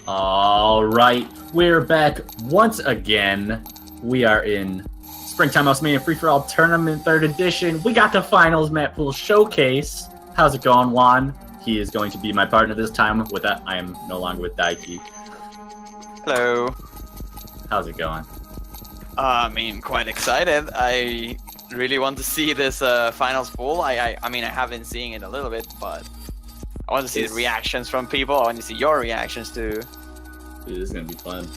Alright, we're back once again. We are in Springtime Mouse Mania Free-For-All Tournament 3rd Edition. We got the finals Mappool Showcase. How's it going, Juan? He is going to be my partner this time. With that, I am no longer with Daiki. Hello. How's it going? I mean, quite excited. I really want to see this finals pool. I mean, I have been seeing it a little bit, but I want to see the reactions from people. I want to see your reactions too. Dude, this is gonna be fun.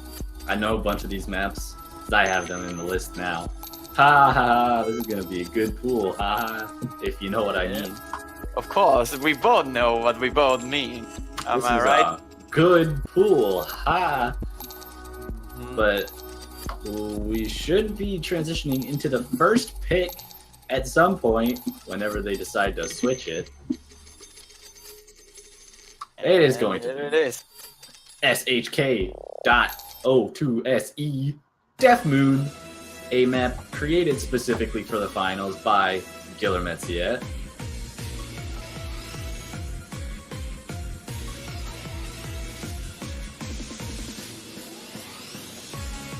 I know a bunch of these maps, because I have them in the list now. Ha ha, this is gonna be a good pool, ha ha, if you know what I mean. Of course, we both know what we both mean. Am I right? A good pool, ha! But we should be transitioning into the first pick at some point, whenever they decide to switch it. It is going to be SHK.O2SE Death Moon, a map created specifically for the finals by Guillermetzier.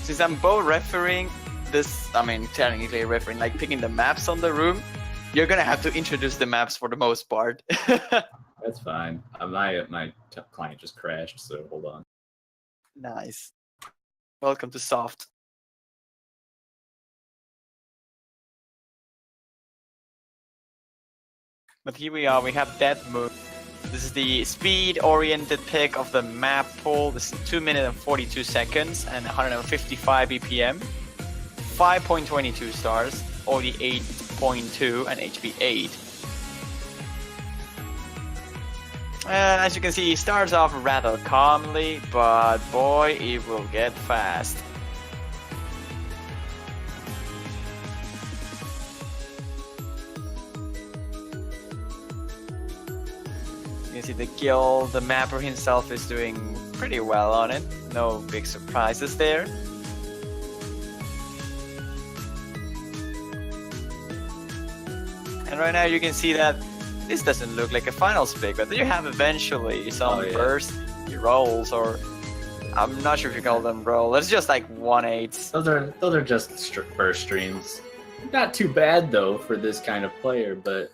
Since I'm both referring this, I mean, technically referring, like picking the maps on the room, you're gonna have to introduce the maps for the most part. That's fine. My client just crashed, so hold on. Nice. Welcome to Soft. But here we are, we have Death Moon. This is the speed-oriented pick of the map pool. This is 2 minutes and 42 seconds and 155 BPM. 5.22 stars, OD 8.2 and HP 8. As you can see, he starts off rather calmly, but boy, it will get fast. You can see the Gil, the mapper himself, is doing pretty well on it. No big surprises there. And right now you can see that this doesn't look like a finals pick, but you have eventually some burst rolls, or I'm not sure if you call them roll. It's just like 1/8. Those are just burst streams. Not too bad though for this kind of player, but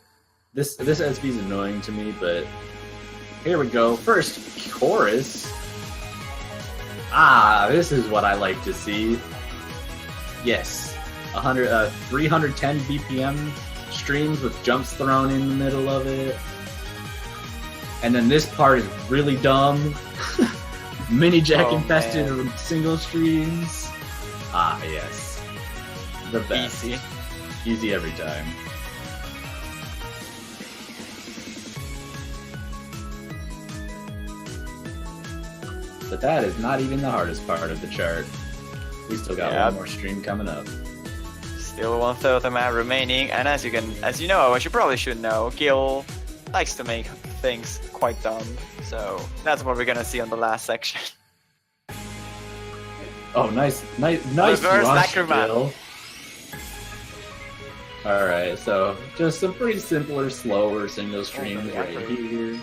this SB is annoying to me. But here we go. First chorus. This is what I like to see. Yes, 310 BPM. Streams with jumps thrown in the middle of it. And then this part is really dumb. Mini jack infested single streams. Yes. The best. Easy. Easy every time. But that is not even the hardest part of the chart. We still got one more stream coming up. Still 1/3 of the map remaining, and as you know, as you probably should know, Gil likes to make things quite dumb. So that's what we're gonna see on the last section. Oh, nice Reverse rush, Acrobat. Gil. All right, so just some pretty simpler, slower single streams right here.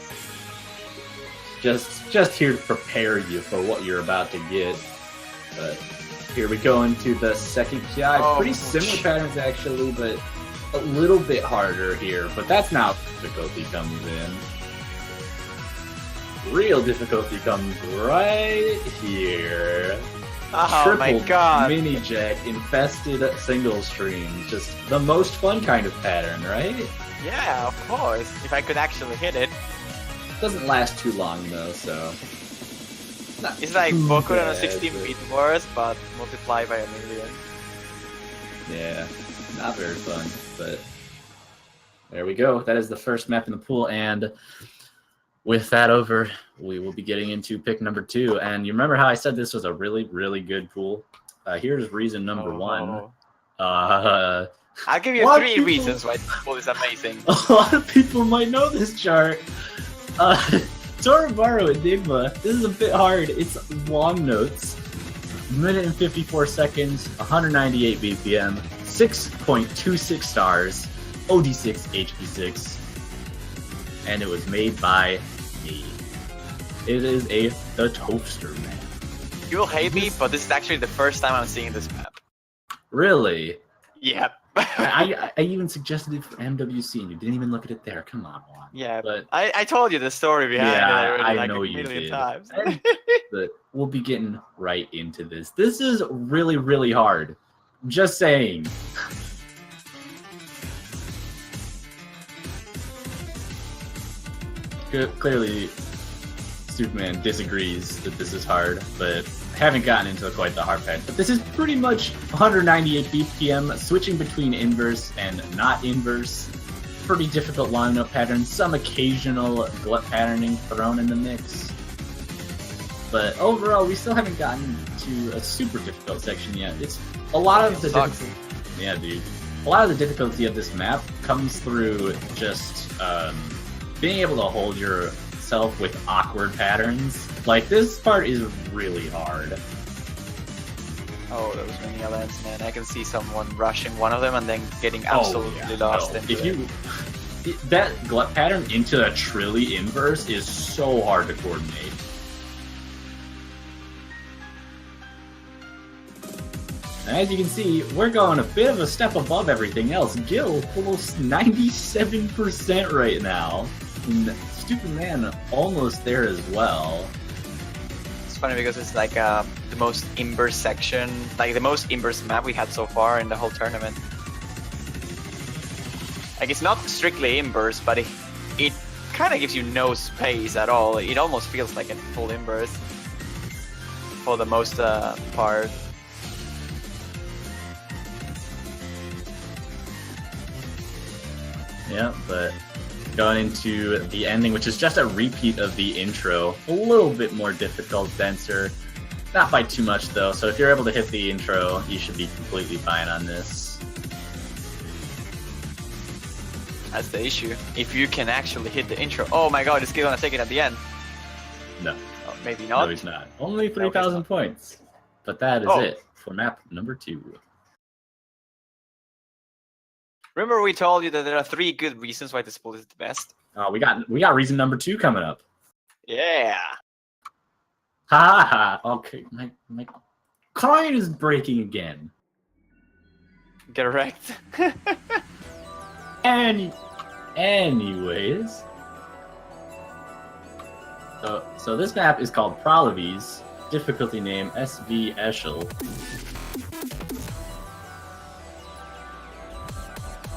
Just here to prepare you for what you're about to get. But here we go into the second PI. Pretty similar patterns actually, but a little bit harder here. But that's now difficulty comes in. Real difficulty comes right here. Oh my god. Mini jack infested single streams. Just the most fun kind of pattern, right? Yeah, of course. If I could actually hit it. Doesn't last too long though, so. It's like Boku on a 16-bit worse, but multiplied by 1,000,000. Yeah, not very fun, but there we go. That is the first map in the pool, and with that over, we will be getting into pick number 2. And you remember how I said this was a really, really good pool? Here's reason number 1. I'll give you 3 reasons why this pool is amazing. A lot of people might know this chart. Toribaro Enigma, this is a bit hard. It's long notes. Minute and 54 seconds, 198 BPM, 6.26 stars, OD6, HP6. And it was made by me. It is the toaster, man. You will hate me, but this is actually the first time I'm seeing this map. Really? Yep. I even suggested it for MWC, and you didn't even look at it there. Come on, Juan. Yeah, but I told you the story behind it already, I like know a you million did. times. But we'll be getting right into this. This is really, really hard. Just saying. Clearly, Superman disagrees that this is hard, but haven't gotten into quite the hard part. But this is pretty much 198 BPM, switching between inverse and not inverse. Pretty difficult line up patterns, some occasional glut patterning thrown in the mix. But overall, we still haven't gotten to a super difficult section yet. It's a lot of the difficulty. Yeah, dude. A lot of the difficulty of this map comes through just being able to hold yourself with awkward patterns. Like, this part is really hard. Oh, those many elements, man. I can see someone rushing one of them and then getting absolutely lost into it. That glut pattern into a Trilly inverse is so hard to coordinate. And as you can see, we're going a bit of a step above everything else. Gil almost 97% right now. And Stupid Man almost there as well. It's funny because it's like the most inverse section, like the most inverse map we had so far in the whole tournament. Like, it's not strictly inverse, but it kind of gives you no space at all. It almost feels like a full inverse for the most part. Yeah, but going into the ending, which is just a repeat of the intro, a little bit more difficult, denser. Not by too much, though, so if you're able to hit the intro, you should be completely fine on this. That's the issue. If you can actually hit the intro. Oh my god, is he gonna take it at the end? No. Oh, maybe not. No, he's not. Only 3,000 points. But that is it for map number 2. Remember we told you that there are 3 good reasons why this pool is the best? We got reason number 2 coming up. Yeah. Ha ha. Okay, my client is breaking again. Get wrecked. Anyways. So this map is called Prolovies. Difficulty name SV Eschel.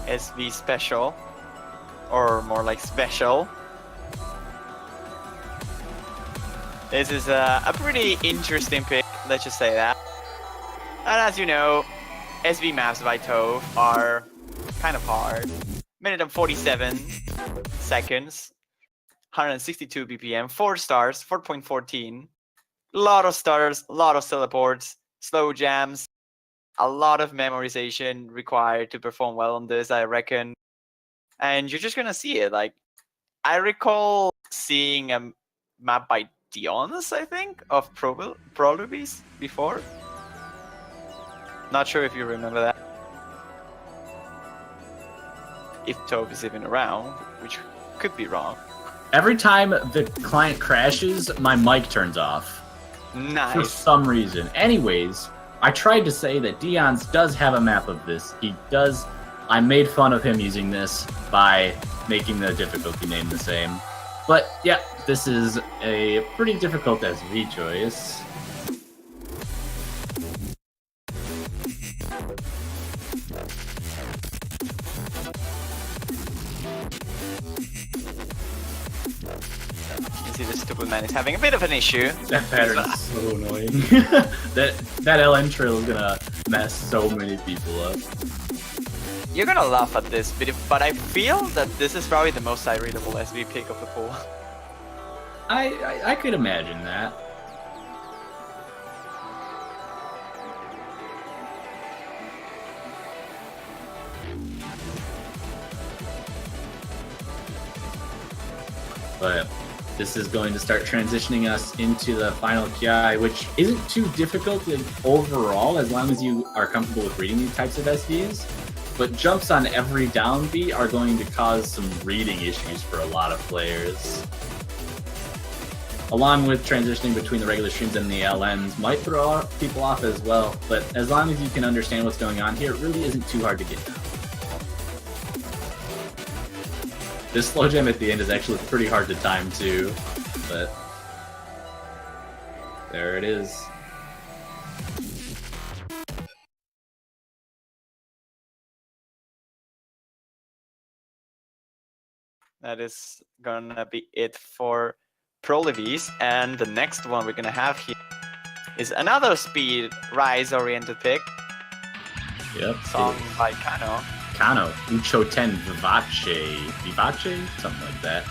SV special, or more like special. This is a pretty interesting pick, let's just say that. And as you know, SV maps by Tove are kind of hard. Minute and 47 seconds, 162 BPM, 4 stars, 4.14. A lot of stars, a lot of teleports, slow jams. A lot of memorization required to perform well on this, I reckon. And you're just gonna see it. Like, I recall seeing a map by Dion's, I think, of Prolovies before. Not sure if you remember that. If Tove is even around, which could be wrong. Every time the client crashes, my mic turns off. Nice. For some reason. Anyways, I tried to say that Dion's does have a map of this. He does. I made fun of him using this by making the difficulty name the same. But yeah, this is a pretty difficult SV choice. You see the Stupid Man is having a bit of an issue. That pattern is so annoying. that LN trail is gonna mess so many people up. You're gonna laugh at this, but I feel that this is probably the most side-readable SV pick of the pool. I could imagine that. But this is going to start transitioning us into the final PI, which isn't too difficult overall as long as you are comfortable with reading these types of SVs. But jumps on every downbeat are going to cause some reading issues for a lot of players. along with transitioning between the regular streams and the LNs, might throw people off as well. But as long as you can understand what's going on here, it really isn't too hard to get down. This slow jam at the end is actually pretty hard to time too, but there it is. That is gonna be it for Prolives, and the next one we're gonna have here is another speed rise-oriented pick. Yep. Song by Kano. Kano, Ucho 10 Vivace? Something like that.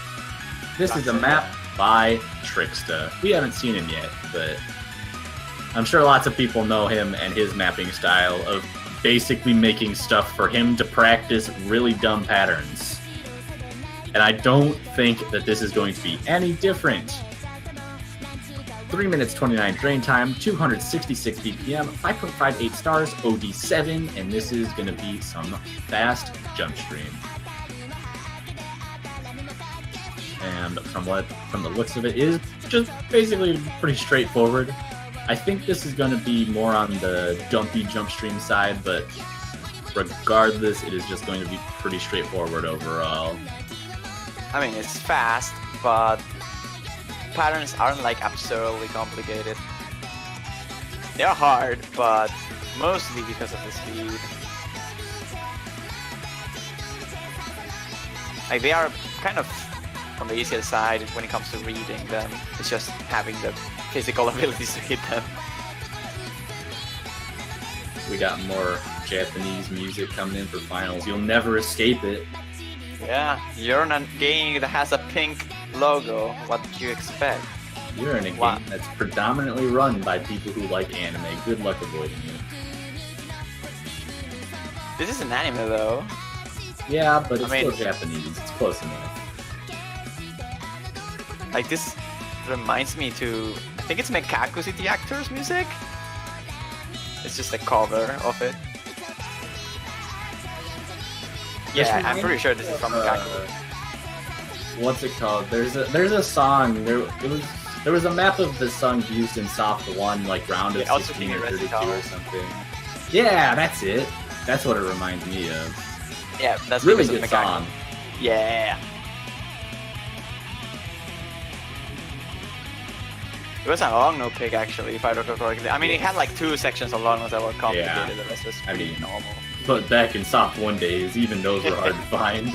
This is a map by Tricksta. We haven't seen him yet, but I'm sure lots of people know him and his mapping style of basically making stuff for him to practice really dumb patterns. And I don't think that this is going to be any different. 3 minutes 29 drain time, 266 BPM, 5.58 stars, OD7, and this is going to be some fast jump stream. And from the looks of it, is just basically pretty straightforward. I think this is going to be more on the dumpy jump stream side, but regardless, it is just going to be pretty straightforward overall. I mean, it's fast, but patterns aren't like absurdly complicated. They're hard, but mostly because of the speed. Like, they are kind of on the easier side when it comes to reading them. It's just having the physical abilities to hit them. We got more Japanese music coming in for finals. You'll never escape it. Yeah, you're in a game that has a pink logo. What did you expect? You're in a game that's predominantly run by people who like anime. Good luck avoiding it. This is an anime though. Yeah, but it's still Japanese. It's close enough. Like, this reminds me to, I think it's Mekaku City Actors music. It's just a cover of it. Yeah, I'm pretty sure this is from Mekaku. What's it called? There's a song. There was a map of the song used in SOFT3, like round of 16 or 32 or something. Yeah, that's it. That's what it reminds me of. Yeah, that's really good song. Yeah. It was a long no pick actually, if I recall correctly. I mean, it had like 2 sections of long ones that were complicated. Yeah. The rest was pretty normal. But back in SOFT1 days, even those were hard to find.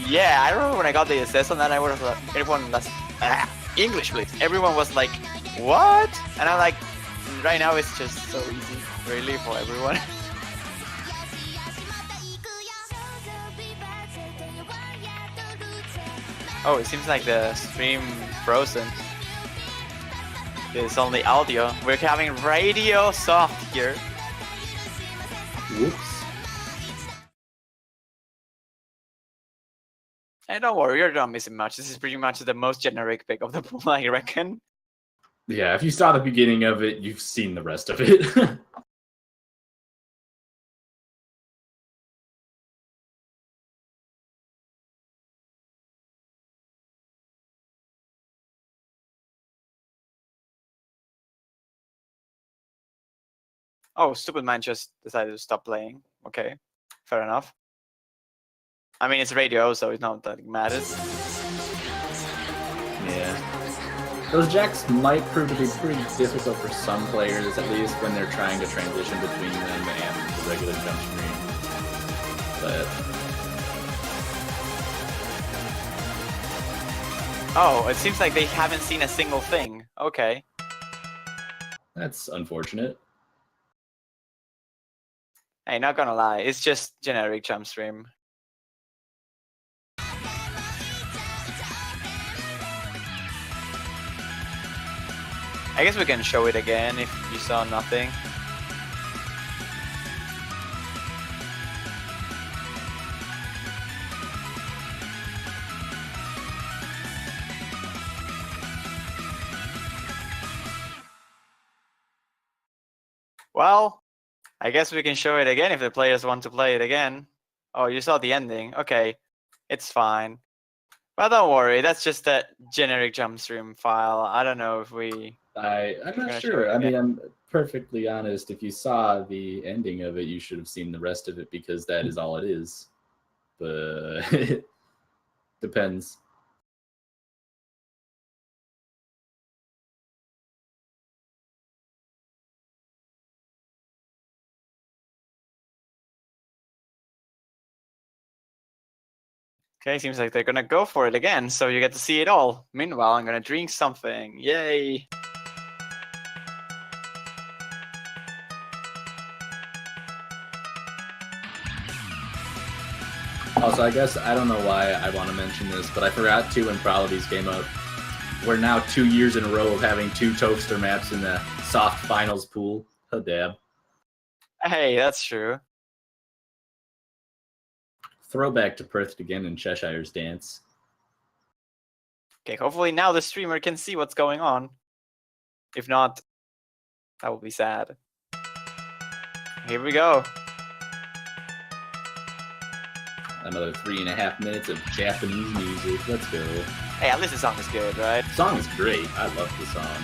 Yeah, I remember when I got the assess on that, I would have like, everyone was English, please. Everyone was like, what? And I'm like, right now it's just so easy, really, for everyone. Oh, it seems like the stream frozen. It's only audio. We're having radio soft here. Whoops. Hey, don't worry, you're not missing much. This is pretty much the most generic pick of the pool, I reckon. Yeah, if you saw the beginning of it, you've seen the rest of it. Oh, stupid man just decided to stop playing. Okay, fair enough. I mean, it's radio, so it's not that it matters. Yeah. Those jacks might prove to be pretty difficult for some players, at least when they're trying to transition between them and the regular jump stream. But... Oh, it seems like they haven't seen a single thing. Okay. that's unfortunate. Hey, not gonna lie, it's just generic jump stream. I guess we can show it again if you saw nothing. Well, I guess we can show it again if the players want to play it again. Oh, you saw the ending. Okay, it's fine. But don't worry, that's just a generic jump stream file. I don't know if I'm not sure. I mean, I'm perfectly honest. If you saw the ending of it, you should have seen the rest of it because that is all it is. But it depends. Okay, seems like they're gonna go for it again, so you get to see it all. Meanwhile, I'm gonna drink something. Yay! Also, I guess I don't know why I want to mention this, but I forgot to when Prologies came up. We're now 2 years in a row of having 2 Toaster maps in the soft finals pool. Oh, dab. Hey, that's true. Throwback to Perth again in Cheshire's dance. Okay, hopefully now the streamer can see what's going on. If not, that will be sad. Here we go. Another 3.5 minutes of Japanese music. Let's go. Hey, at least the song is good, right? The song is great. I love the song.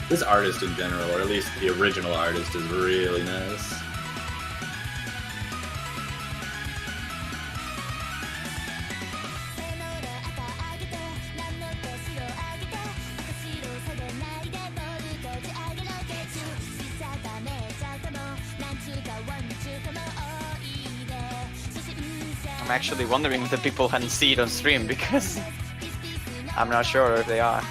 This artist in general, or at least the original artist, is really nice. I'm actually wondering if the people can see it on stream because I'm not sure if they are.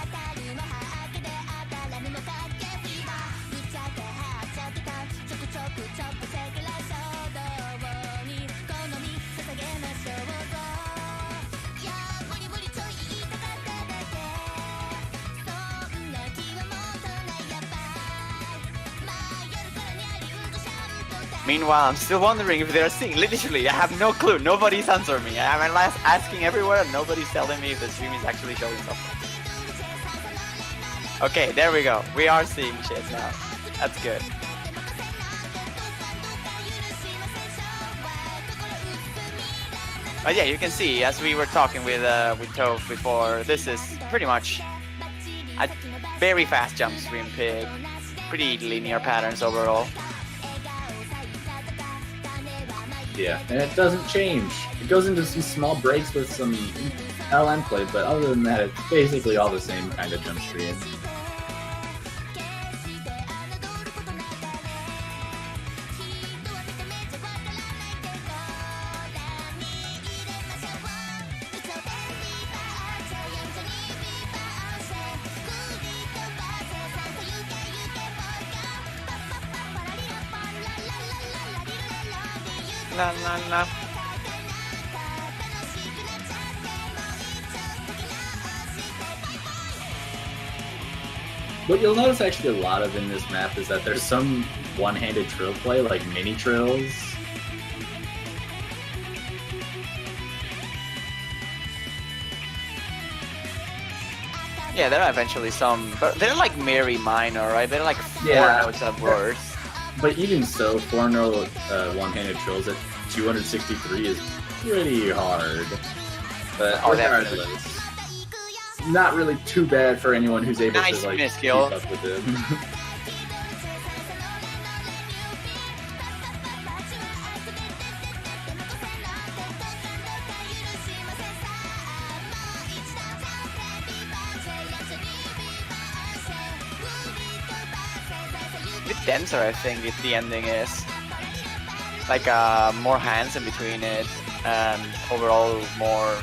Meanwhile, I'm still wondering if they're seeing. Literally, I have no clue. Nobody's answering me. I'm asking everywhere and nobody's telling me if the stream is actually showing something. Okay, there we go. We are seeing shit now. That's good. But yeah, you can see, as we were talking with Toph before, this is pretty much a very fast jump stream pig. Pretty linear patterns overall. Yeah, and it doesn't change. It goes into some small breaks with some LN play, but other than that, it's basically all the same kind of jump stream. La la la. What you'll notice actually a lot of in this map is that there's some one-handed trill play, like mini trills. Yeah, there are eventually some, but they're like very minor, right? They're like 4 notes at worst. But even so, 4-note one-handed trills at 263 is pretty hard. But regardless, not really too bad for anyone who's able to like keep up with it. Denser, I think, if the ending is like more hands in between it, and overall more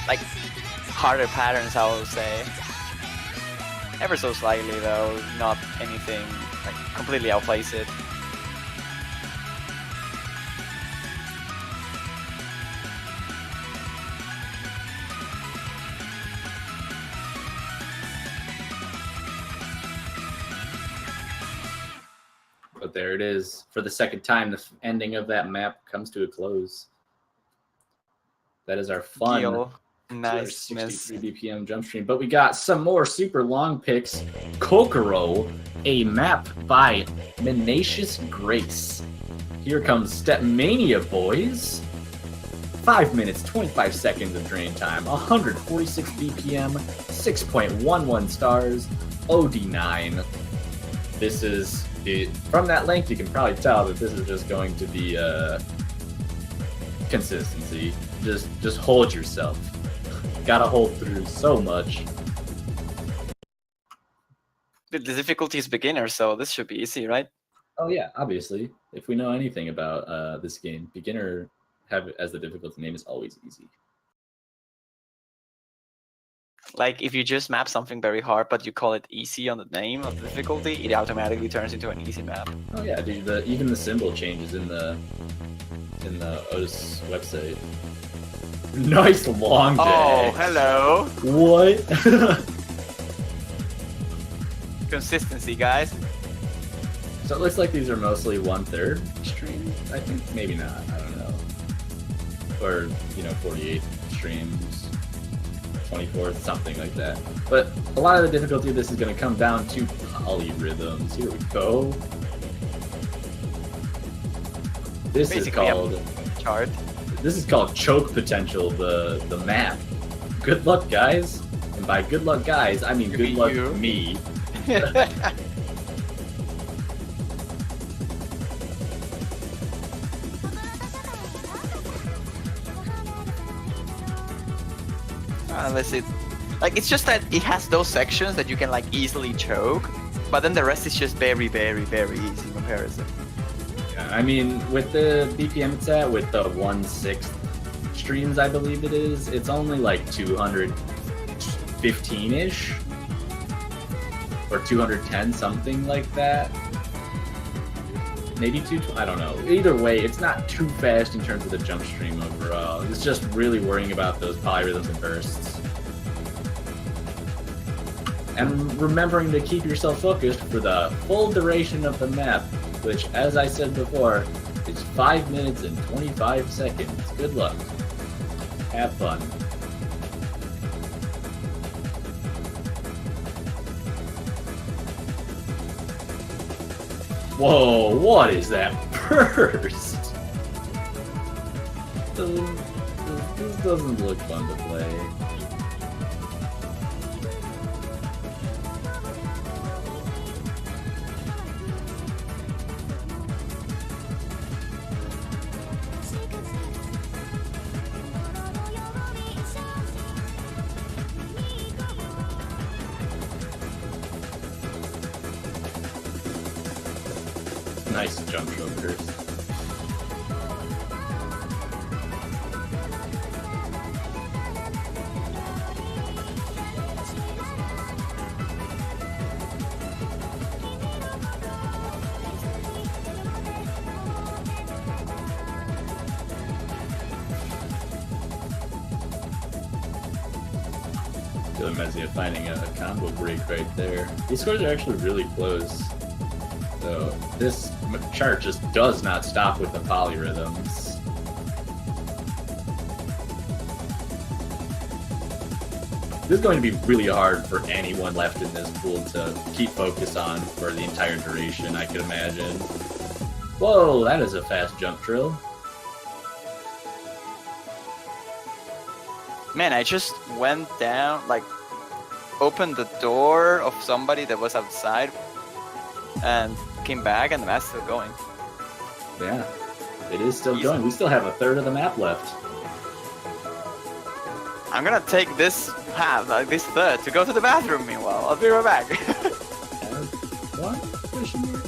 like harder patterns, I would say. Ever so slightly though, not anything like completely outplays it. But there it is. For the second time, the ending of that map comes to a close. That is our fun. Nice. 63 BPM jump stream. But we got some more super long picks. Kokoro, a map by Menacious Grace. Here comes Step Mania, boys. 5 minutes, 25 seconds of drain time, 146 BPM, 6.11 stars, OD9. This is, from that length, you can probably tell that this is just going to be consistency. Just hold yourself. Gotta hold through so much. The difficulty is beginner, so this should be easy, right? Oh yeah, obviously. If we know anything about this game, beginner have as the difficulty name is always easy. Like if you just map something very hard, but you call it easy on the name of the difficulty, it automatically turns into an easy map. Oh yeah, dude. Even the symbol changes in the Otis website. Nice long day. Oh, hello. What? Consistency, guys. So it looks like these are mostly 1/3 streams. I think maybe not. I don't know. Or 48 streams, 24th, something like that. But a lot of the difficulty of this is going to come down to polyrhythms. Here we go. This Basically, is called chart. This is called choke potential. The map. Good luck, guys. And by good luck, guys, I mean good luck you. me. Let's see. Like it's just that it has those sections that you can like easily choke, but then the rest is just very, very, very easy in comparison. Yeah, I mean, with the BPM it's at, with the 1/6 streams, I believe it is, it's only like 215-ish. Or 210, something like that. Maybe 220, I don't know. Either way, it's not too fast in terms of the jump stream overall. It's just really worrying about those polyrhythms and bursts. And remembering to keep yourself focused for the full duration of the map, which, as I said before, is 5 minutes and 25 seconds. Good luck. Have fun. Whoa, what is that burst? This doesn't look fun to play. Nice jump shoulders. Feel reminds me of finding a combo break right there. These scores are actually really close. So this chart just does not stop with the polyrhythms. This is going to be really hard for anyone left in this pool to keep focus on for the entire duration, I could imagine. Whoa, that is a fast jump drill. Man, I just went down, like, opened the door of somebody that was outside and came back, and the map's still going. Yeah, it is still Easy. going. We still have a third of the map left. I'm gonna take this path, like this third, to go to the bathroom meanwhile. I'll be right back. What? Question mark?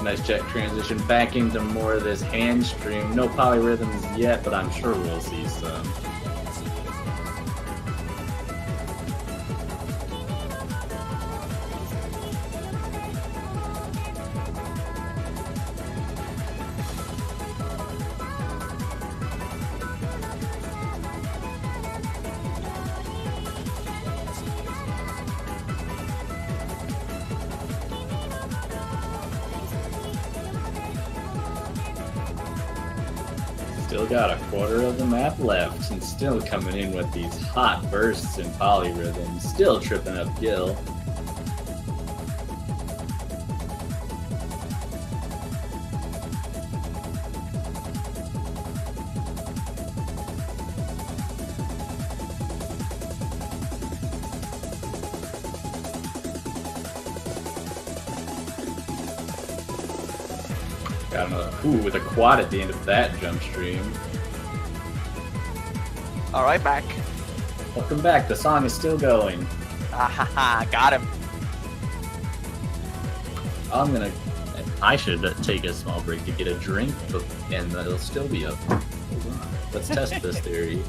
Nice jet transition back into more of this hand stream. No polyrhythms yet, but I'm sure we'll see some. Still got a quarter of the map left, and still coming in with these hot bursts and polyrhythms. Still tripping up Gil. Got another. Ooh, with a quad at the end of that jump stream. Alright, back. Welcome back. The song is still going. Ahaha, got him. I should take a small break to get a drink, and it'll still be up. Hold on. Let's test this theory.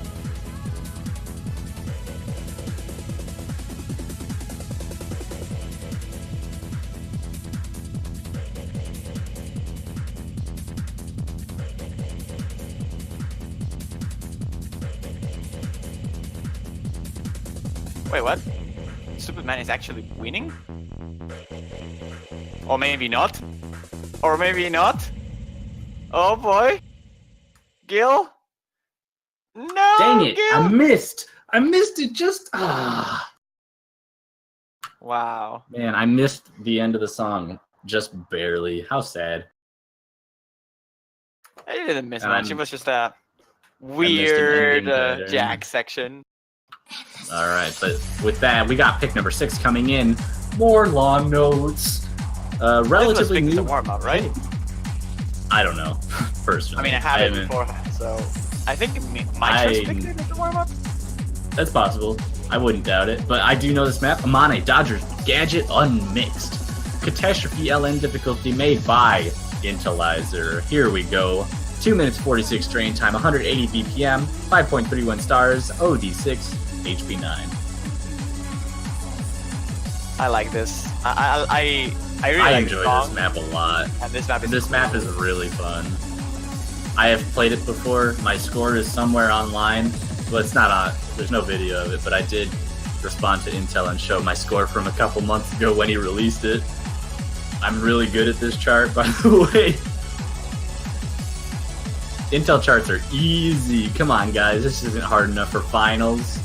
Wait, what? Superman is actually winning? Or maybe not? Or maybe not? Oh boy! Gil? No! Dang it! Gil! I missed! I missed it just... Wow. Man, I missed the end of the song. Just barely. How sad. I didn't miss And much. It was just a ending weird pattern. Jack section. Alright, but with that, we got pick number 6 coming in. More long notes. Relatively This was new. warm-up, right? I don't know. Personally. I mean, I had it haven't- before, so I think my first picked it as a warm-up. That's possible. I wouldn't doubt it. But I do know this map. Amane, Dodgers, Gadget Unmixed. Catastrophe LN difficulty made by Intelizer. Here we go. 2 minutes 46 drain time, 180 BPM, 5.31 stars, OD6, HP 9. I like this. I really I like enjoy the song, this map a lot. and this map is This map is really fun. I have played it before. My score is somewhere online. Well, it's not on. There's no video of it, but I did respond to Intel and show my score from a couple months ago when he released it. I'm really good at this chart, by the way. Intel charts are easy. Come on, guys. This isn't hard enough for finals.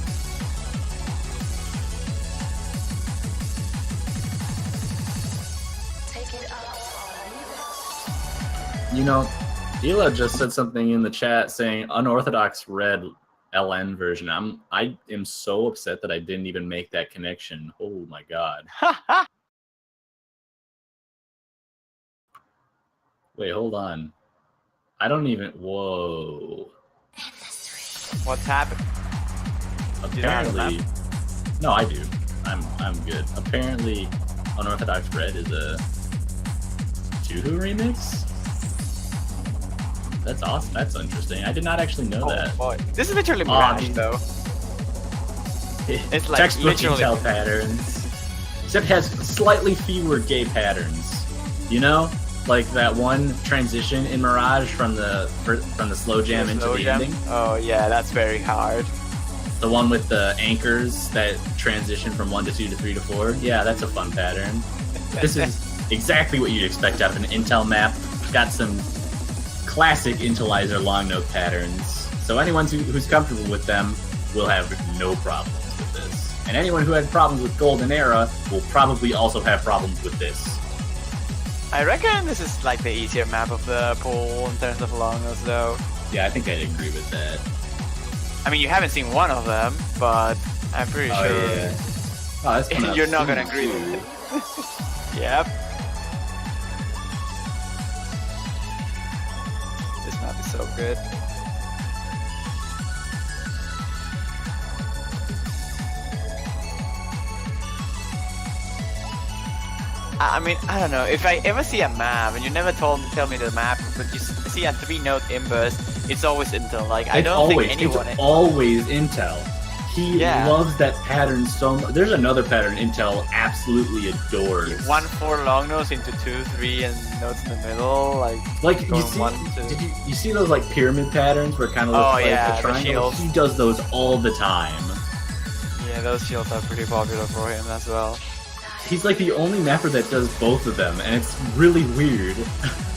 You know, Ela just said something in the chat saying unorthodox red LN version. I am so upset that I didn't even make that connection. Oh my god. Wait, hold on. I don't even. Whoa. What's happened? You don't have a Apparently, no, I do. I'm good. Apparently, unorthodox red is a Juhu remix. That's awesome. That's interesting. I did not actually know that. Boy. This is literally Mirage, dude. though. It's like Textbook literally- Intel patterns, except it has slightly fewer gay patterns. You know, like that one transition in Mirage from the slow jam into Slow the jam? ending. Oh yeah, that's very hard. The one with the anchors that transition from 1 to 2 to 3 to 4. Yeah, that's a fun pattern. This is exactly what you'd expect out of an Intel map. Got some classic Intelizer long note patterns. So anyone who's comfortable with them will have no problems with this. And anyone who had problems with Golden Era will probably also have problems with this. I reckon this is like the easier map of the pool in terms of long notes, though. Yeah, I think I'd agree with that. I mean, you haven't seen one of them, but I'm pretty Oh, sure yeah. Oh, that's coming out you're not soon, gonna agree too. with it. Yep. This map is so good. I mean, I don't know. If I ever see a map and you never tell me the map, but you see a 3-note inverse, it's always Intel. Like I don't think anyone. It's always Intel. He Yeah. loves that pattern so much. There's another pattern Intel absolutely adores. 1-4 long notes into 2-3 and notes in the middle, like you going see, 1 2. did you see those like pyramid patterns where it kind of looks Oh, like yeah, a the triangle? shields. He does those all the time. Yeah, those shields are pretty popular for him as well. He's like the only mapper that does both of them, and it's really weird.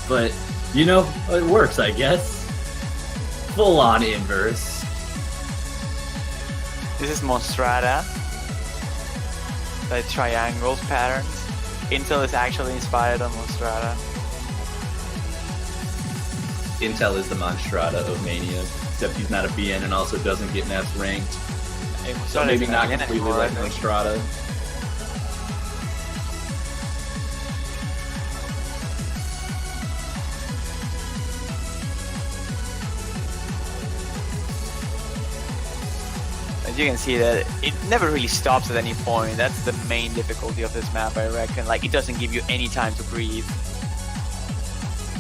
But, you know, it works, I guess. Full on inverse. This is Monstrata. The triangles patterns. Intel is actually inspired on Monstrata. Intel is the Monstrata of Mania, except he's not a BN and also doesn't get maps ranked. Hey, So Monstrata maybe isn't not again completely anymore, I like think. Monstrata. as you can see that it never really stops at any point. That's the main difficulty of this map, I reckon. Like, it doesn't give you any time to breathe.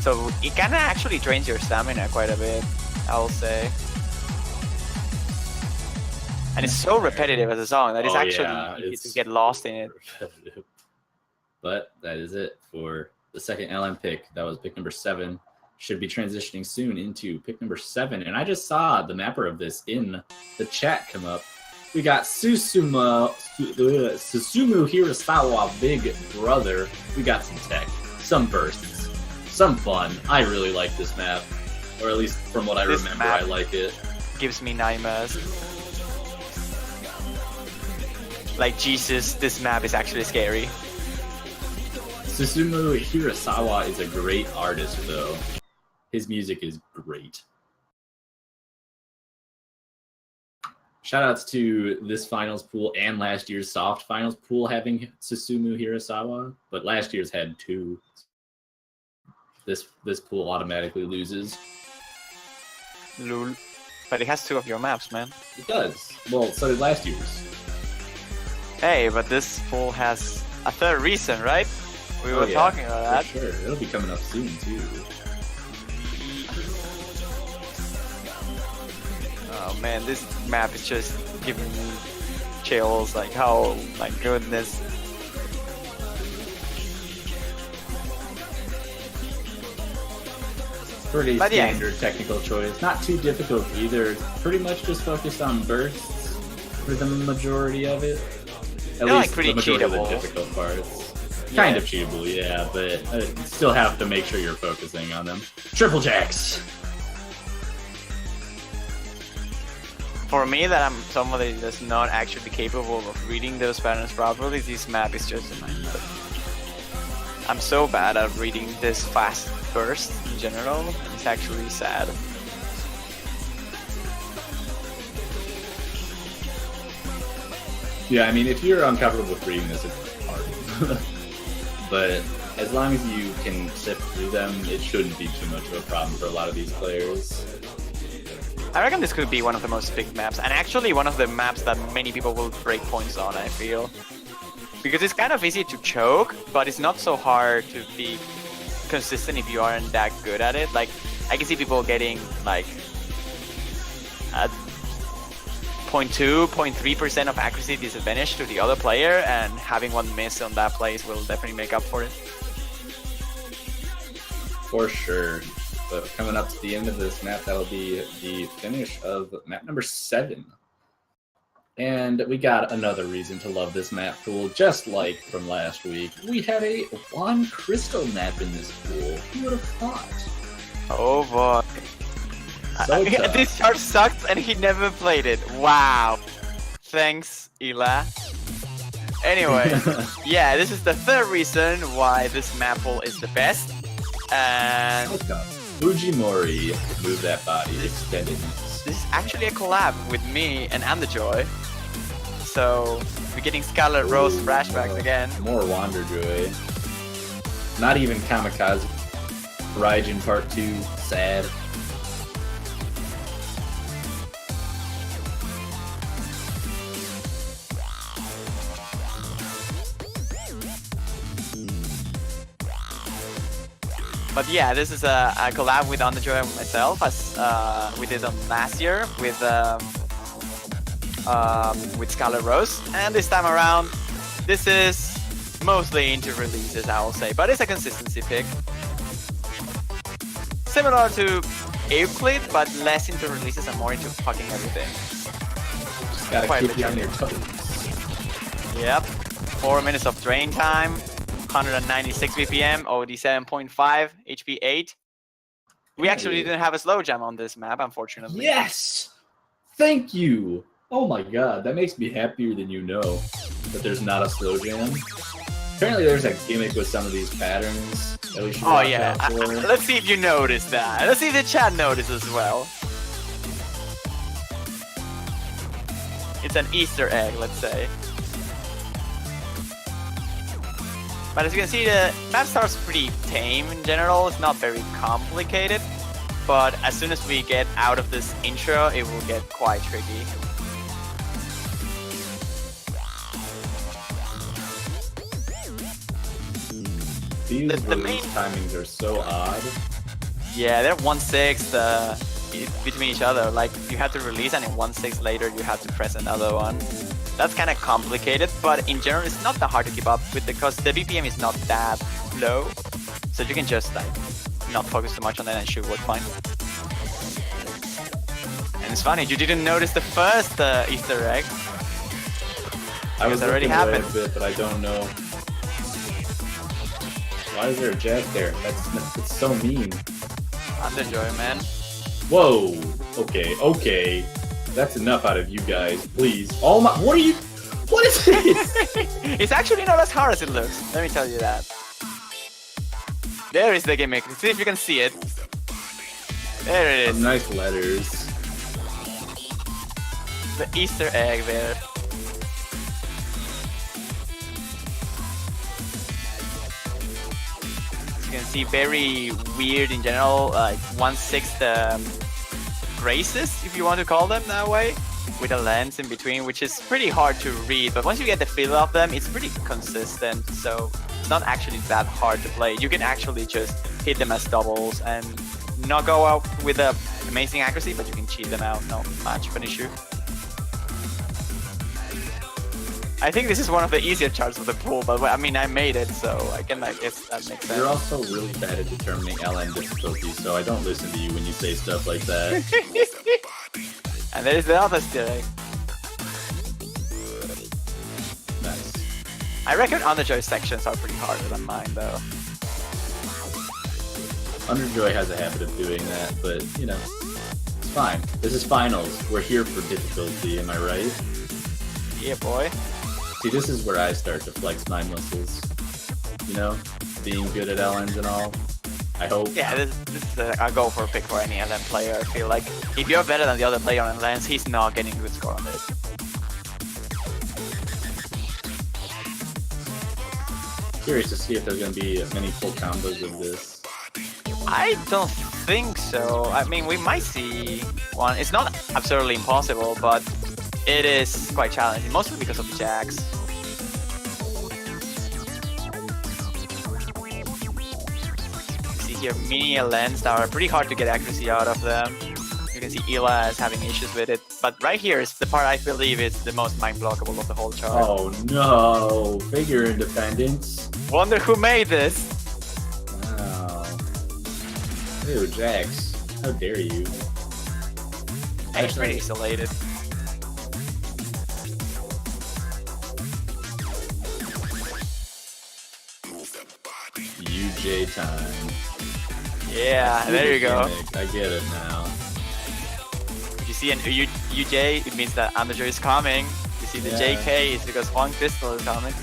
So it kind of actually drains your stamina quite a bit, I will say. And it's so repetitive as a song that it's actually easy to get lost in it. Repetitive. But that is it for the second LM pick. That was pick number 7. Should be transitioning soon into pick number 7. And I just saw the mapper of this in the chat come up. We got Susumu Hirasawa, Big Brother. We got some tech, some bursts, some fun. I really like this map. Or at least from what I remember, I like it. Gives me nightmares. Like, Jesus, this map is actually scary. Susumu Hirasawa is a great artist, though. His music is great. Shoutouts to this finals pool and last year's soft finals pool having Susumu Hirasawa, but last year's had 2. This pool automatically loses. Lul. But it has 2 of your maps, man. It does. Well, so did last year's. Hey, but this pool has a third reason, right? We were talking about that. For sure. It'll be coming up soon, too. Oh man, this map is just giving me chills. Like, oh my goodness. Pretty standard technical choice. Not too difficult either. Pretty much just focused on bursts for the majority of it. At least like pretty the majority cheatable. of the difficult parts. Kind of cheatable, yeah, but still have to make sure you're focusing on them. Triple jacks! For me, that I'm somebody that's not actually capable of reading those patterns properly, this map is just a nightmare. I'm so bad at reading this fast burst in general, it's actually sad. Yeah, I mean, if you're uncomfortable with reading this, it's hard. But as long as you can sift through them, it shouldn't be too much of a problem for a lot of these players. I reckon this could be one of the most picked maps, and actually one of the maps that many people will break points on, I feel. Because it's kind of easy to choke, but it's not so hard to be consistent if you aren't that good at it. Like, I can see people getting like 0.2, 0.3% of accuracy disadvantage to the other player, and having one miss on that place will definitely make up for it. For sure. But coming up to the end of this map, that'll be the finish of map number 7. And we got another reason to love this map pool, just like from last week. We had a Juan Crystal map in this pool. Who would have thought? Oh boy. So this chart sucked and he never played it. Wow. Thanks, Ela. Anyway, yeah, this is the third reason why this map pool is the best. And Fujimori, move that body, extended. This is actually a collab with me and Underjoy. So we're getting Scarlet Rose flashbacks again. More Wanderjoy. Not even Kamikaze. Raijin Part 2, sad. But yeah, this is a collab with Underjoy and myself, as we did on last year with Scarlet Rose. And this time around, this is mostly into releases, I will say, but it's a consistency pick. Similar to Euclid, but less into releases and more into fucking everything. Just gotta keep you on your toes. Yep. 4 minutes of drain time. 196 BPM, OD 7.5, HP 8. We actually didn't have a slow jam on this map, unfortunately. Yes! Thank you! Oh my god, that makes me happier than you know that there's not a slow jam. Apparently there's a gimmick with some of these patterns that we should watch out for. Let's see if you noticed that. Let's see if the chat notices as well. It's an Easter egg, let's say. But as you can see, the map starts pretty tame in general. It's not very complicated. But as soon as we get out of this intro, it will get quite tricky. These the release main timings are so odd. Yeah, they're 1/6 between each other. Like you have to release, and in 1/6 later you have to press another one. That's kind of complicated, but in general it's not that hard to keep up with because the BPM is not that low, so you can just like not focus too much on that and should work fine. And it's funny, you didn't notice the first Easter egg. I was already looking away happened. a bit, but I don't know. Why is there a jack there? That's so mean. Underjoy, man. Whoa. Okay. That's enough out of you guys, please. Oh my! What are you? What is this? It's actually not as hard as it looks. Let me tell you that. There is the gimmick. See if you can see it. There it is. Some nice letters. The Easter egg there. As you can see, very weird in general. Like 1/6 graces, if you want to call them that way, with a lens in between, which is pretty hard to read. But once you get the feel of them, it's pretty consistent. So it's not actually that hard to play. You can actually just hit them as doubles and not go out with a amazing accuracy, but you can cheat them out. No much of an issue. I think this is one of the easier charts of the pool, but I mean, I made it, so I guess that makes sense. You're also really bad at determining LN difficulty, so I don't listen to you when you say stuff like that. And there is the other Easter egg. Nice. I reckon Underjoy sections are pretty harder than mine, though. Underjoy has a habit of doing that, but you know, it's fine. This is finals. We're here for difficulty, am I right? Yeah, boy. See, this is where I start to flex my muscles. You know, being good at LNs and all. I hope. Yeah, this is a go for a pick for any LN player. I feel like if you're better than the other player on LNs, he's not getting a good score on this. Curious to see if there's going to be many full combos of this. I don't think so. I mean, we might see one. It's not absolutely impossible, but it is quite challenging, mostly because of the jacks. You see here mini lens that are pretty hard to get accuracy out of them. You can see Ela is having issues with it, but right here is the part I believe is the most mind-blockable of the whole chart. Oh no! Figure independence. Wonder who made this? Wow. Ew, Jax. How dare you? He's pretty isolated. UJ time. Yeah, there you go. Gimmick. I get it now. If you see an UJ, it means that Underjoy is coming. If you see the Yeah. JK, it's because one crystal is coming.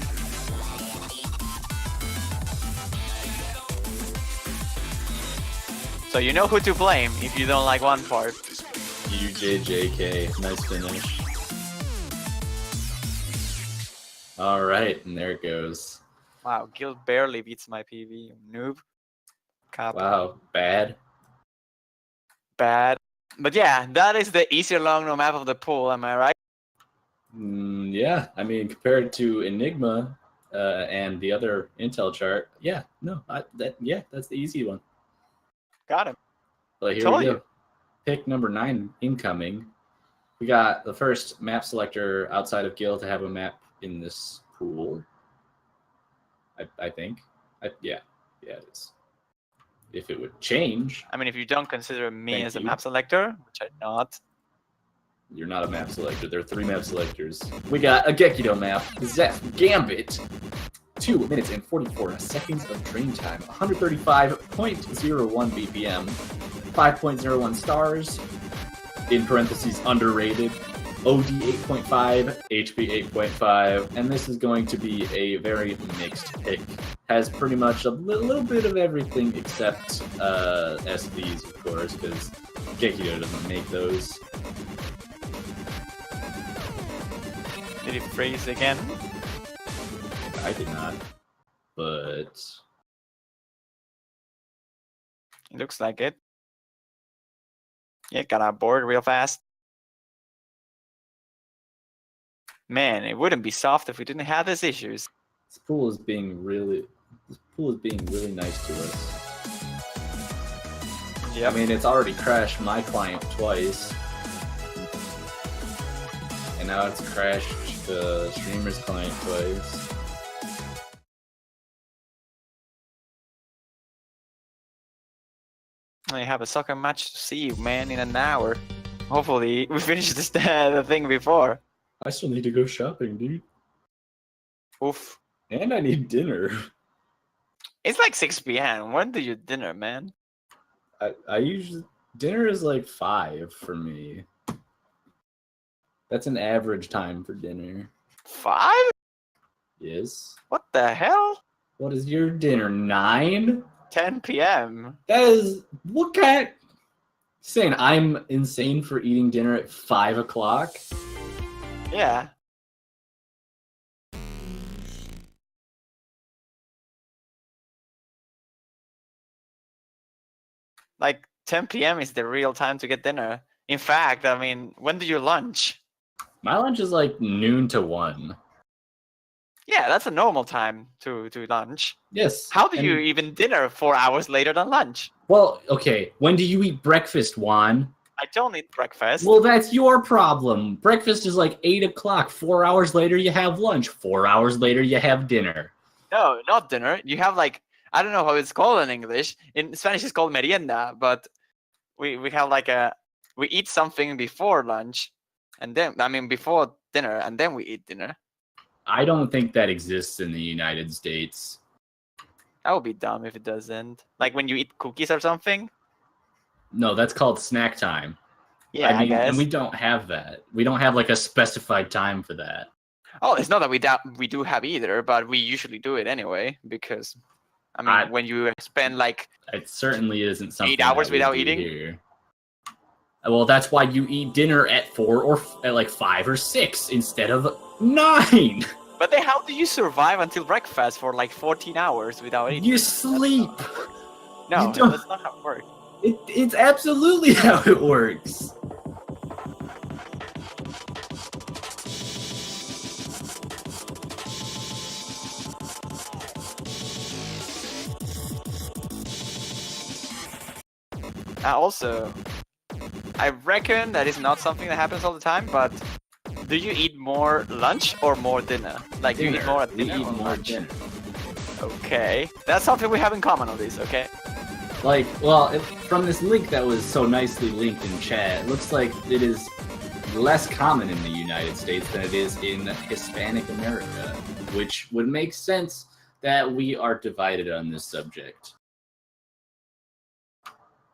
So you know who to blame if you don't like one part. UJJK. Nice finish. Alright, and there it goes. Wow, Gil barely beats my PV. Noob. Cap. Wow, bad. Bad. But yeah, that is the easier long no map of the pool, am I right? Yeah, I mean, compared to Enigma and the other Intel chart, yeah, that's the easy one. Got him. But here Told we go. you. Pick number 9 incoming. We got the first map selector outside of Gil to have a map in this pool. I think. Yeah, it is. If it would change, I mean, if you don't consider me Thank as a you. map selector, which I'm not. you're not a map selector. There are 3 map selectors. We got a Gekido map, Zeph Gambit. 2 minutes and 44 seconds of train time, 135.01 BPM, 5.01 stars, in parentheses underrated, OD 8.5, HP 8.5, and this is going to be a very mixed pick. Has pretty much a little bit of everything except SVs, of course, because Gekido doesn't make those. Did he freeze again? I did not, but It looks like it. Yeah, got on board real fast. Man, it wouldn't be soft if we didn't have these issues. this pool is being really This pool is being really nice to us. Yeah. I mean, it's already crashed my client twice. And now it's crashed the streamer's client twice. I have a soccer match to see you, man, in an hour. Hopefully, we finish this the thing before. I still need to go shopping, dude. Oof. And I need dinner. It's like 6 p.m. When do you dinner, man? I usually... Dinner is like 5 for me. That's an average time for dinner. 5? Yes. What the hell? What is your dinner? 9? 10 p.m. That is... What kind... Saying I'm insane for eating dinner at 5 o'clock? Yeah. Like 10 p.m. is the real time to get dinner. In fact, I mean, when do you lunch? My lunch is like noon to 1. Yeah, that's a normal time to lunch. Yes. How do you even dinner 4 hours later than lunch? Well, okay. When do you eat breakfast, Juan? I don't eat breakfast. Well, that's your problem. Breakfast is like 8 o'clock. 4 hours later, you have lunch. 4 hours later, you have dinner. No, not dinner. You have like, I don't know how it's called in English. In Spanish, it's called merienda, but we have like we eat something before lunch, and then, I mean, before dinner, and then we eat dinner. I don't think that exists in the United States. That would be dumb if it doesn't. Like when you eat cookies or something? No, that's called snack time. Yeah, I mean, guess. and we don't have that. We don't have like a specified time for that. Oh, it's not that we do have either, but we usually do it anyway because, I mean, when you spend like it certainly isn't something 8 hours that we without do eating. Here. Well, that's why you eat dinner at 4 or at like 5 or 6 instead of 9. But then, how do you survive until breakfast for like 14 hours without eating? You sleep. No, that's not how it works. It's absolutely how it works. Also, I reckon that is not something that happens all the time, but do you eat more lunch or more dinner? Like, do you eat more at dinner or lunch? Dinner. Okay, that's something we have in common on this, okay? Like, well, from this link that was so nicely linked in chat, it looks like it is less common in the United States than it is in Hispanic America, which would make sense that we are divided on this subject.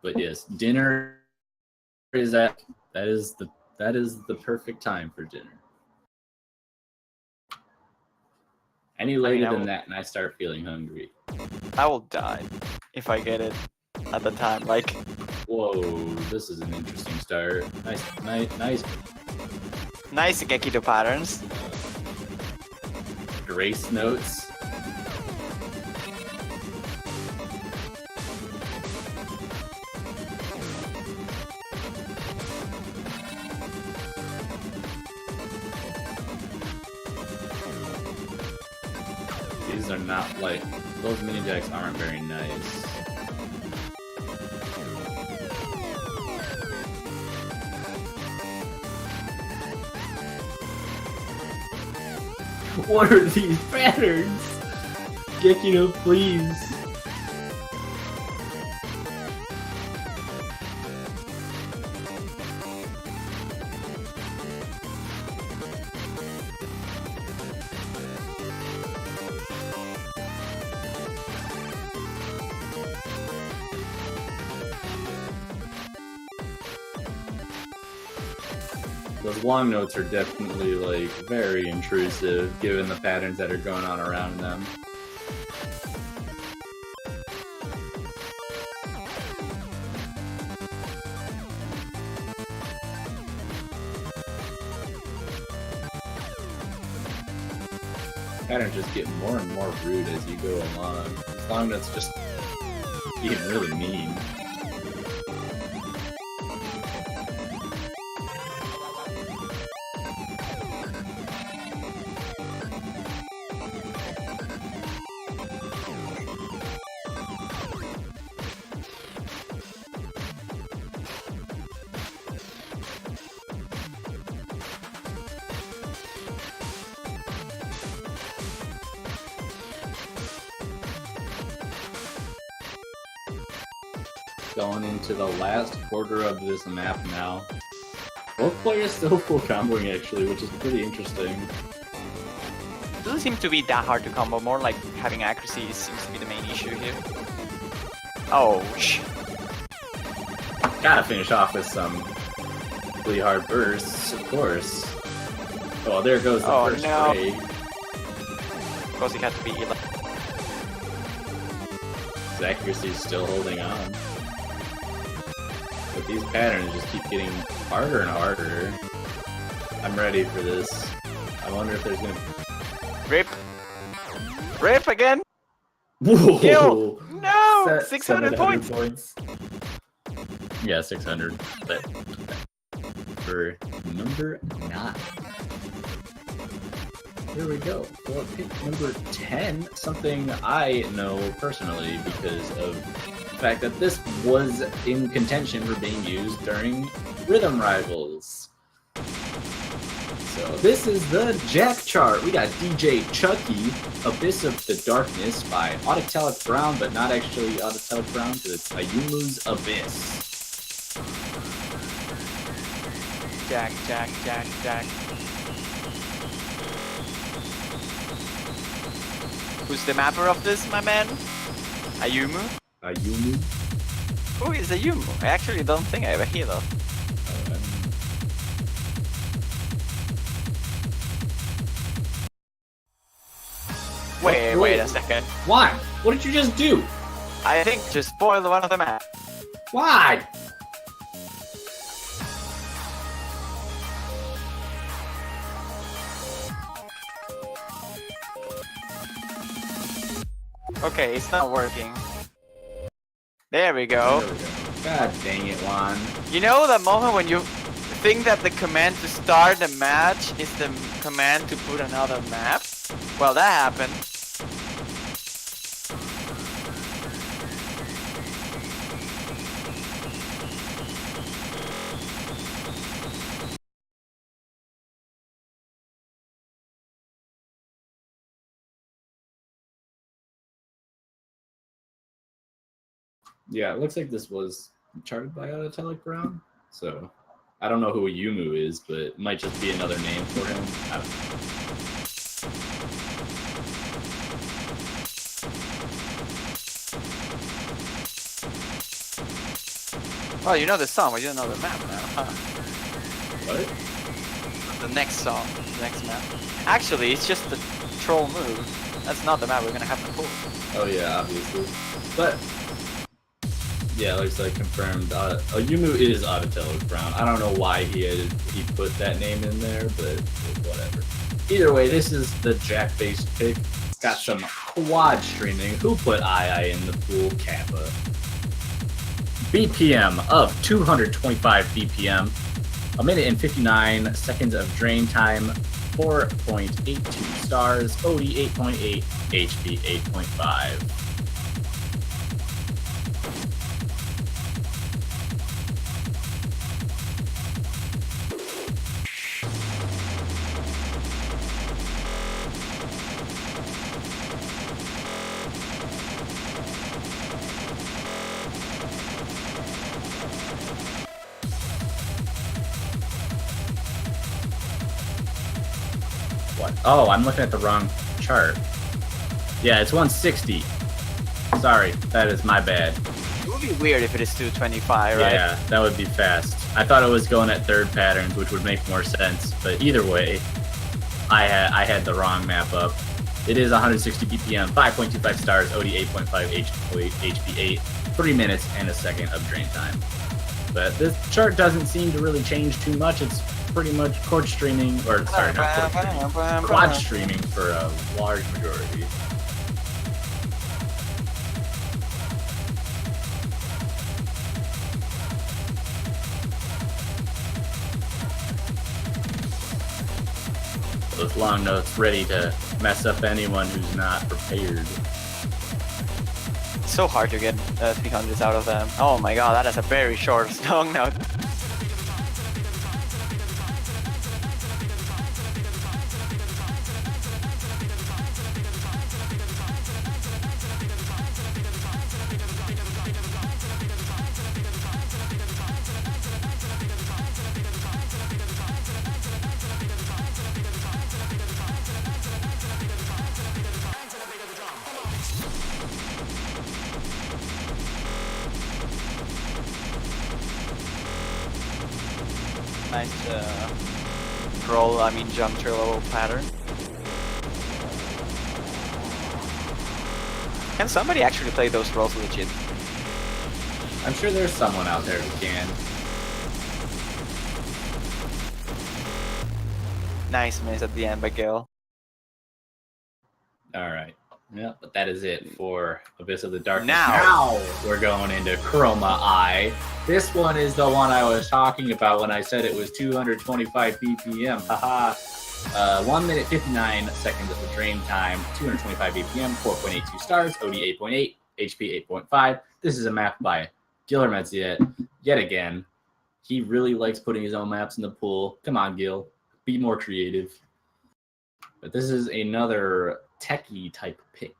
But yes, dinner is that is the perfect time for dinner. Any later than that, and I start feeling hungry. I will die if I get it at the time. Like, whoa, this is an interesting start. Nice. Nice Gekido patterns. Grace notes. These are not like, those mini decks aren't very nice. What are these patterns? Gekido, please. Those long notes are definitely, like, very intrusive, given the patterns that are going on around them. Patterns just get more and more rude as you go along. These long notes just being really mean. going into the last quarter of this map now. Both players still full comboing actually, which is pretty interesting. It doesn't seem to be that hard to combo, more like having accuracy seems to be the main issue here. Oh, Gotta finish off with some really hard bursts, of course. Oh, there goes the first spray. Of course, he had to be 11. His accuracy's still holding on. But these patterns just keep getting harder and harder. I'm ready for this. I wonder if there's gonna... Rip! Rip again! Whoa! Kill! No! 600 points! Yeah, 600. But for number 9. Here we go. For pick number 10, something I know personally because of the fact that this was in contention for being used during Rhythm Rivals. So this is the Jack chart. We got DJ Chucky, Abyss of the Darkness by Autotelic Brown, but not actually Autotelic Brown because it's Ayumu's Abyss. Jack. Who's the mapper of this, my man? Ayumu? Who is Ayumu? I actually don't think I ever hear that. Wait a second. Why? What did you just do? I think just spoiled one of the map. Why? Okay, it's not working. There we go. God dang it, Juan. You know the moment when you think that the command to start the match is the command to put another map? Well, that happened. Yeah, it looks like this was charted by Autotelic Brown, so I don't know who Yumu is, but it might just be another name for him. I don't know. Oh, you know the song, but you don't know the map now, huh? What? The next song, the next map. Actually, it's just the troll move. That's not the map we're gonna have to pull. Oh yeah, obviously. But yeah, looks like confirmed. Yumu is Autotelic Brown. I don't know why he put that name in there, but whatever. Either way, this is the Jack-based pick. Got some quad streaming. Who put II in the pool? Kappa. BPM of 225 BPM. A minute and 59 seconds of drain time. 4.82 stars. OD 8.8. HP 8.5. What? Oh, I'm looking at the wrong chart. Yeah, it's 160. Sorry, that is my bad. It would be weird if it is 225, right? Yeah, that would be fast. I thought it was going at third patterns, which would make more sense. But either way, I had the wrong map up. It is 160 BPM, 5.25 stars, OD 8.5, HP 8, 3 minutes and a second of drain time. But this chart doesn't seem to really change too much. It's pretty much chord streaming, or sorry, not chord streaming, quad streaming for a large majority. Those long notes ready to mess up anyone who's not prepared. It's so hard to get 300s out of them. Oh my god, that is a very short long note. Nice roll, I mean jump turbo pattern. Can somebody actually play those rolls legit? I'm sure there's someone out there who can. Nice miss at the end by Gil. Alright. Yeah, but that is it for Abyss of the Darkness. Now we're going into Chroma Eye. This one is the one I was talking about when I said it was 225 BPM. Haha. 1 minute 59 seconds of the drain time, 225 BPM, 4.82 stars, OD 8.8, HP 8.5. This is a map by Giller Metziet. Yet again, he really likes putting his own maps in the pool. Come on, Gil. Be more creative. But this is another techie type pick.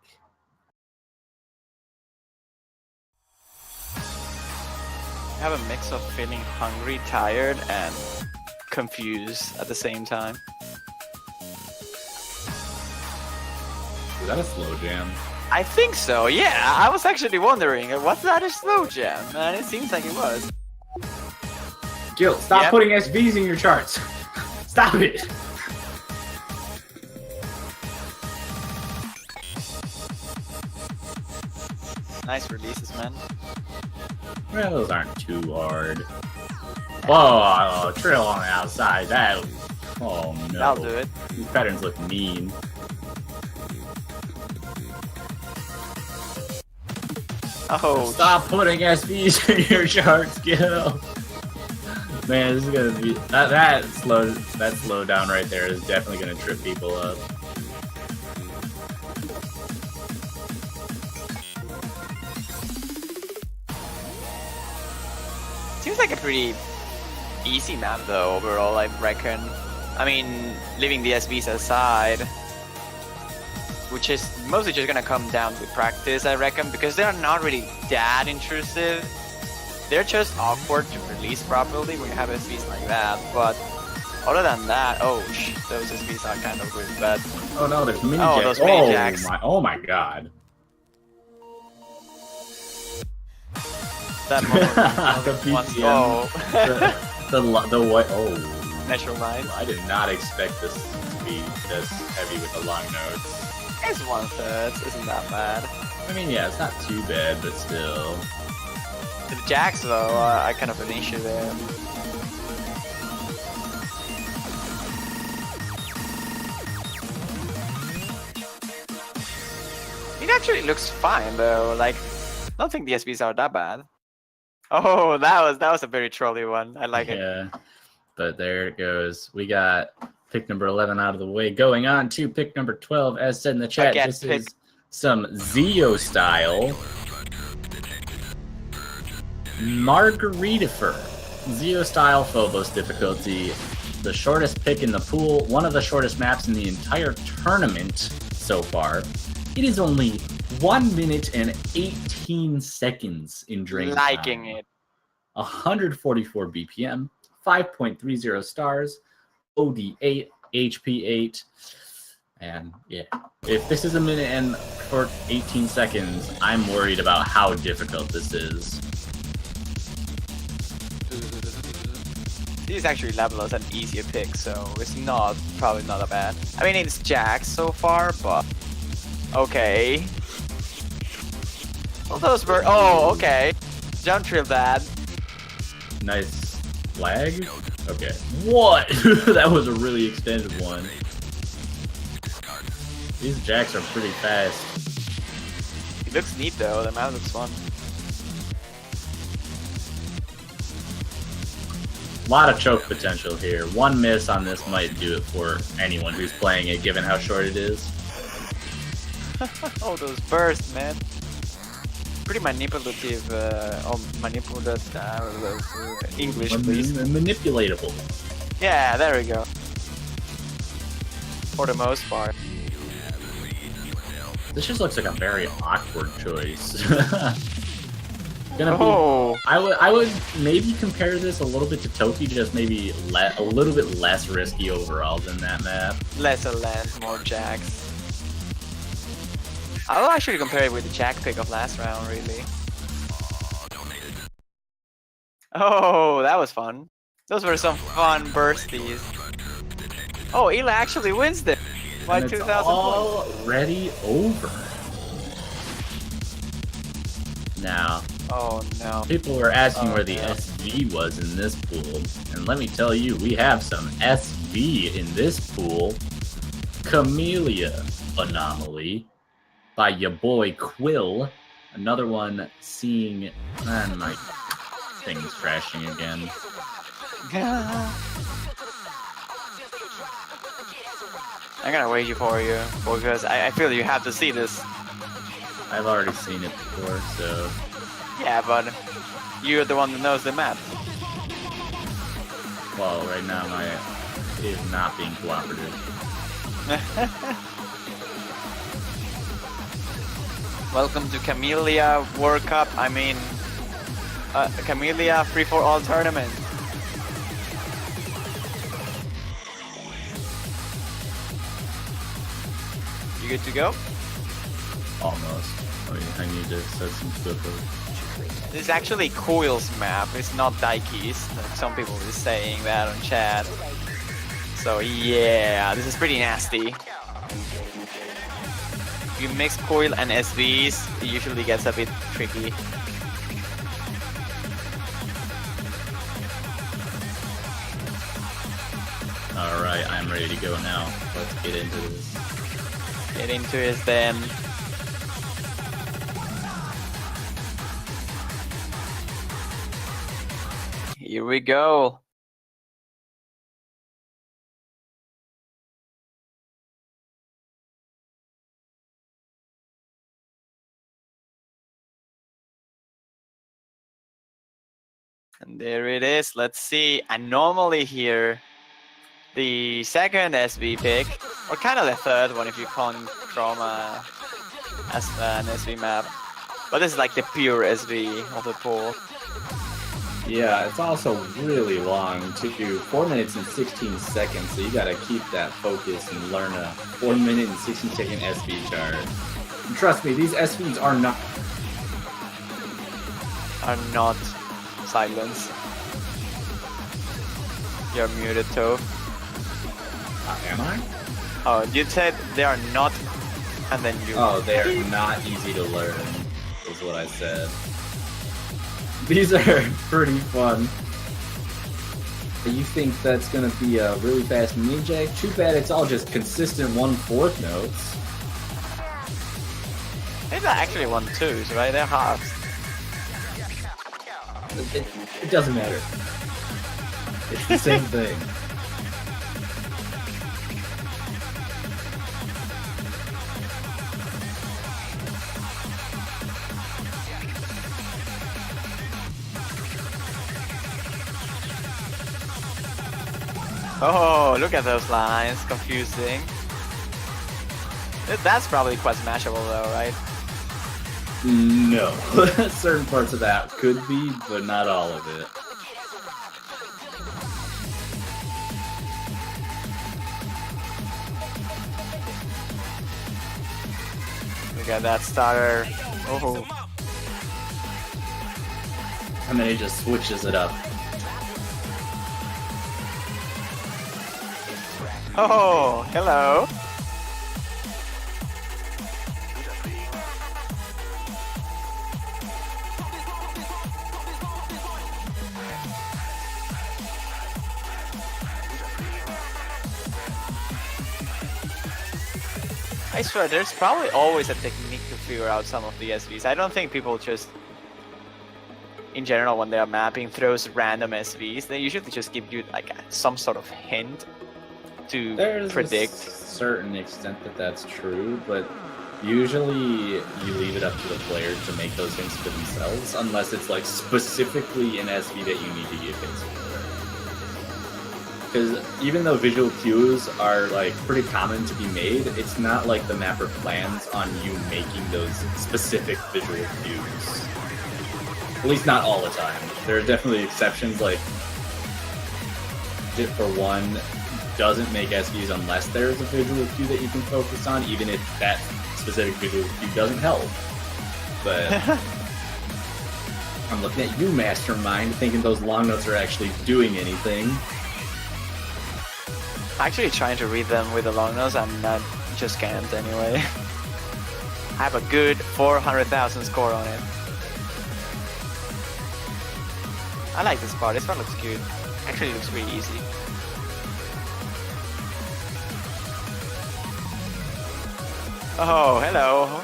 I have a mix of feeling hungry, tired, and confused at the same time. Is that a slow jam? I think so, yeah. I was actually wondering, was that a slow jam? And it seems like it was. Gil, stop putting SVs in your charts. Stop it. Nice releases, man. Well, those aren't too hard. Oh, trail on the outside. That. Oh no. That'll do it. These patterns look mean. Oh, stop putting SVs in your charts, Gil. Man, this is gonna be that slow down right there is definitely gonna trip people up. seems like a pretty easy map though overall, I reckon. I mean, leaving the SVs aside, which is mostly just gonna come down to practice, I reckon, because they're not really that intrusive. They're just awkward to release properly when you have SVs like that, but other than that, oh shit, those SVs are kind of really bad. Oh no, there's mini jacks. Those mini jacks. Oh my god. That moment. The BPM. The what? Oh. Natural line. I did not expect this to be this heavy with the long notes. It's 1/3, isn't that bad. I mean, yeah, it's not too bad, but still. The jacks, though, are kind of an issue there. It actually looks fine, though. Like, I don't think the SBs are that bad. Oh, that was a very trolly one. I like it. Yeah, but there it goes. We got pick number 11 out of the way. Going on to pick number 12, as said in the chat, this is some Zeo style Margaritifer. Zeo style Phobos difficulty. The shortest pick in the pool. One of the shortest maps in the entire tournament so far. It is only 1 minute and 18 seconds in drain Liking time. it. 144 BPM, 5.30 stars, OD 8, HP 8. And yeah, if this is a minute and 18 seconds, I'm worried about how difficult this is. These actually level as an easier pick, so it's probably not that bad. I mean, it's jacks so far, but okay. Well, those were okay. Jump trill bad. Nice flag. Okay. What? That was a really extended one. These jacks are pretty fast. It looks neat though. The map looks fun. A lot of choke potential here. One miss on this might do it for anyone who's playing it, given how short it is. Oh, those bursts, man. Pretty manipulative, English, please. Manipulatable. Yeah, there we go. For the most part. This just looks like a very awkward choice. I would maybe compare this a little bit to Toki, just maybe a little bit less risky overall than that map. Less and less, more jacks. I'll actually compare it with the jack pick of last round, really. Oh, that was fun. Those were some fun bursties. Oh, Eli actually wins this by And it's 2,000 points. already over. Now, Oh no. people were asking Oh, where the no. SV was in this pool, and let me tell you, we have some SV in this pool. Camellia Anomaly by your boy Quill. Another one seeing... Man, my thing's crashing again. I'm gonna wait for you because I feel you have to see this. I've already seen it before, so... Yeah, but you're the one that knows the map. Well, right now it is not being cooperative. Welcome to Camellia World Cup. I mean, Camellia Free for All tournament. You good to go? Almost. I need to set some stuff up. This is actually Coil's map. It's not Daiki's. Some people were saying that on chat. So yeah, this is pretty nasty. If you mix Coil and SVs, it usually gets a bit tricky. Alright, I'm ready to go now. Let's get into this. Get into it then. Here we go. And there it is. Let's see. Anomaly here. The second SV pick, or kind of the third one if you count Chroma as an SV map. But this is like the pure SV of the pool. Yeah, it's also really long too. 4 minutes and 16 seconds, so you gotta keep that focus and learn a 4 minute and 16 second SV chart. And trust me, these SVs are not... Silence. You're muted, Toph. Am I? Oh, you said they are not, and then you... Oh, they are not easy to learn, is what I said. These are pretty fun. You think that's gonna be a really fast ninja? Too bad it's all just consistent 1/4 notes. These are actually 1/2s, right? They're halves. It doesn't matter. It's the same thing. Oh, look at those lines. Confusing. That's probably quite smashable though, right? No. Certain parts of that could be, but not all of it. Look at that starter. Oh. And then he just switches it up. Oh, hello. I swear, there's probably always a technique to figure out some of the SVs. I don't think people just, in general, when they are mapping, throws random SVs. They usually just give you like some sort of hint to predict. There's a certain extent that that's true, but usually you leave it up to the player to make those hints for themselves, unless it's like specifically an SV that you need to give hints for. Because even though visual cues are like pretty common to be made, it's not like the mapper plans on you making those specific visual cues. At least not all the time. There are definitely exceptions, like Jit for one doesn't make SVs unless there's a visual cue that you can focus on, even if that specific visual cue doesn't help. But I'm looking at you, Mastermind, thinking those long notes are actually doing anything. Actually trying to read them with the long nose, and I just can't anyway. I have a good 400,000 score on it. I like this part. This part looks good. Actually, it looks really easy. Oh, hello.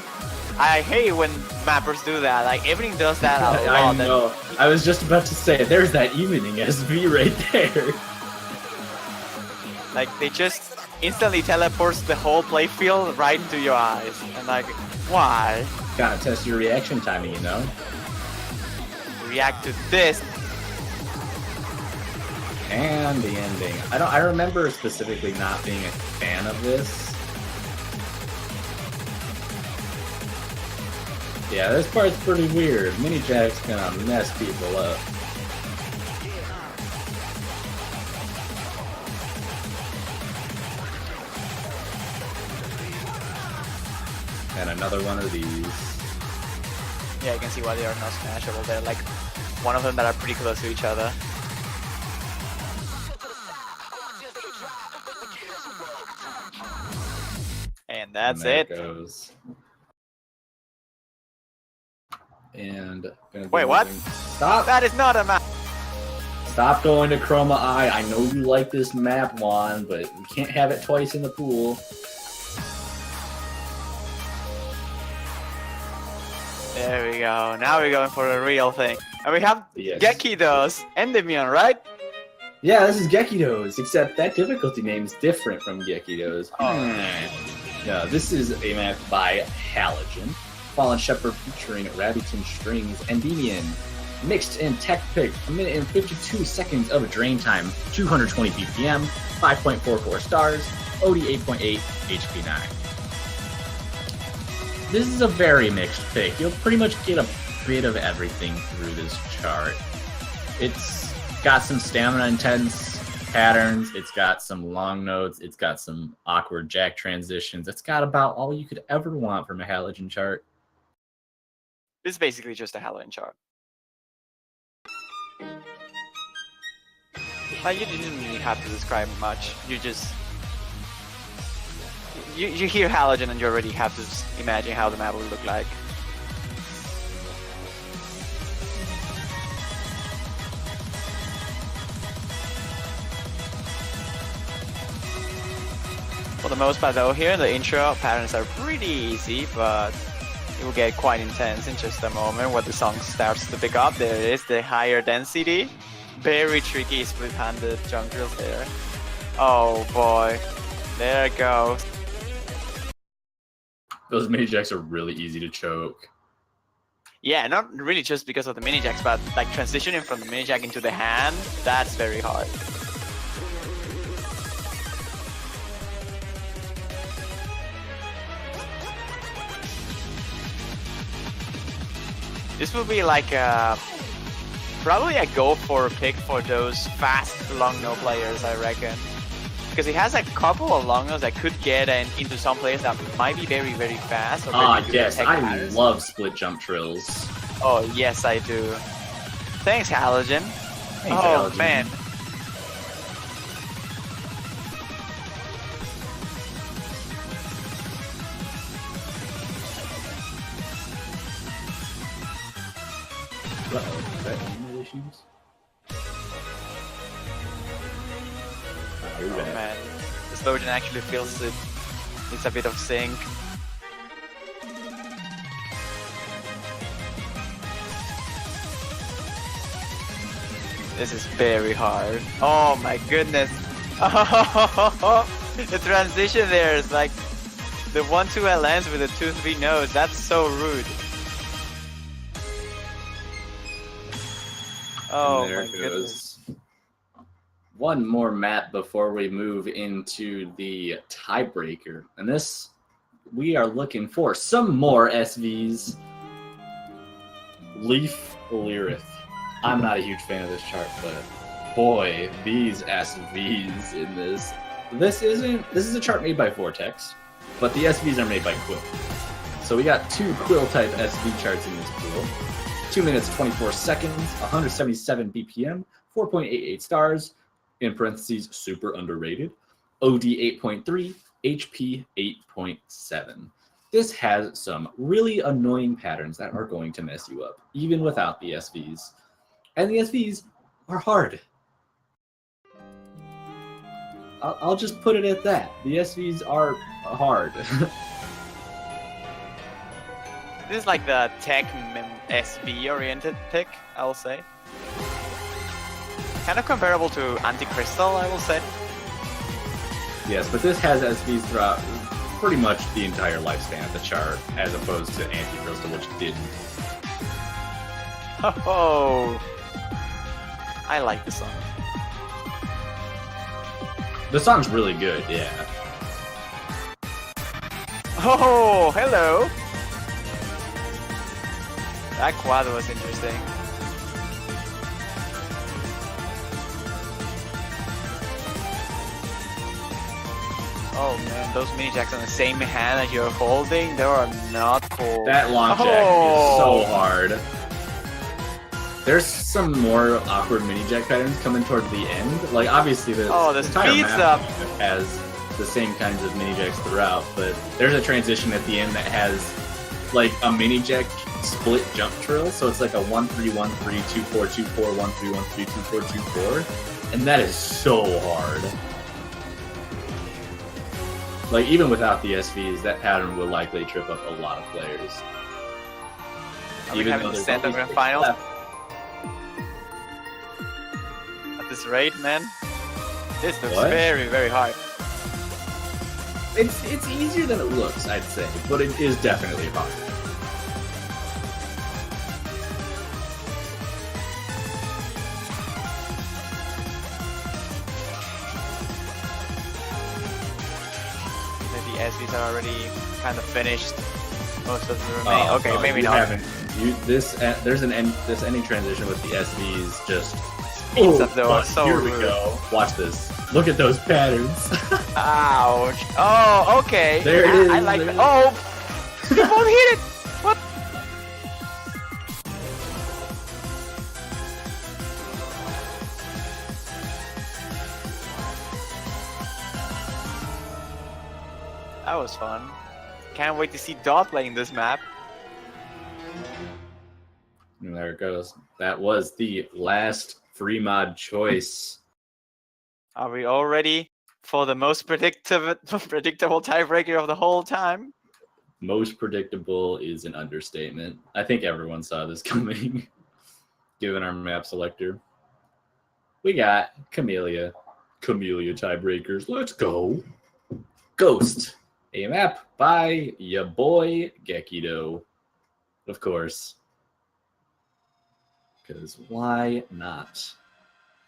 I hate when mappers do that. Like, everything does that a lot. I know. I was just about to say, there's that evening SV right there. Like, they just instantly teleports the whole playfield right into your eyes. And like, why? Gotta test your reaction timing, you know? React to this. And the ending. I remember specifically not being a fan of this. Yeah, this part's pretty weird. Mini Jack's gonna mess people up. And another one of these. Yeah, you can see why they are not smashable. They're like one of them that are pretty close to each other. And that's And there it. Goes. And wait, what? Stop! That is not a map. Stop going to Chroma Eye. I know you like this map, Juan, but we can't have it twice in the pool. There we go. Now we're going for the real thing. And we have Yes. Gekidos, Endymion, right? Yeah, this is Gekidos, except that difficulty name is different from Gekidos. Oh. No, this is a map by Halogen. Fallen Shepherd featuring Rabbiton Strings, Endymion. Mixed in tech pick, 1 minute and 52 seconds of drain time, 220 BPM, 5.44 stars, OD 8.8, HP 9. This is a very mixed pick. You'll pretty much get a bit of everything through this chart. It's got some stamina intense patterns, it's got some long notes, it's got some awkward jack transitions. It's got about all you could ever want from a Halogen chart. This is basically just a Halogen chart. Like, you didn't really have to describe much. You just... You hear Halogen and you already have to imagine how the map will look like. For the most part though, here in the intro, patterns are pretty easy, but it will get quite intense in just a moment when the song starts to pick up. There it is, the higher density. Very tricky split-handed jump drills there. Oh boy, there it goes. Those mini jacks are really easy to choke. Yeah, not really just because of the mini jacks, but like transitioning from the mini jack into the hand, that's very hard. This will be like probably a go for pick for those fast long no players, I reckon. Because he has a couple of long nose that could get into some players that might be very, very fast. Ah, yes, I love split jump trills. Oh, yes, I do. Thanks, Halogen. Thanks, oh, Halogen. man. Uh-oh, is that internet issues? Oh man, the Slogan actually feels it. It's a bit of sync. This is very hard. Oh my goodness. Oh, the transition there is like the 1-2 LNs with the 2-3 nodes. That's so rude. Oh there my goodness. One more map before we move into the tiebreaker. And this, we are looking for some more SVs. Leaf Lyrith. I'm not a huge fan of this chart, but boy, these SVs in this. This is a chart made by Vortex, but the SVs are made by Quill. So we got two Quill type SV charts in this pool. 2 minutes 24 seconds, 177 BPM, 4.88 stars, in parentheses, super underrated, OD 8.3, HP 8.7. This has some really annoying patterns that are going to mess you up, even without the SVs. And the SVs are hard. I'll just put it at that. The SVs are hard. This is like the tech SV oriented pick, I will say. Kind of comparable to Anti-Crystal, I will say. Yes, but this has SVs throughout pretty much the entire lifespan of the chart, as opposed to Anti-Crystal, which didn't. Oh, I like the song. The song's really good, yeah. Oh, hello! That quad was interesting. Oh man, those mini jacks on the same hand that you're holding, they are not cool. That long jack is so hard. There's some more awkward mini jack patterns coming toward the end. Like obviously the entire speeds map up has the same kinds of mini jacks throughout, but there's a transition at the end that has like a mini jack split jump trill, so it's like a 1-3-1-3-2-4-2-4, 1-3-1-3-2-4-2-4, and that is so hard. Like even without the SVs, that pattern will likely trip up a lot of players. Are we having the stand-up grand finals? At this rate, man, this looks very, very hard. It's easier than it looks, I'd say, but it is definitely hard. The SVs are already kind of finished. Most of the remaining. Okay, maybe not. This ending transition with the SVs just speeds up though. So here we go. Watch this. Look at those patterns. Ouch. Oh, okay. There it is. I like that. Oh, you both hit it. What? That was fun. Can't wait to see Dot playing this map. And there it goes. That was the last free mod choice. Are we all ready for the most predictable tiebreaker of the whole time? Most predictable is an understatement. I think everyone saw this coming, given our map selector. We got Camellia. Camellia tiebreakers. Let's go. Ghost. A map by ya boy Gekido. Of course. Because why not?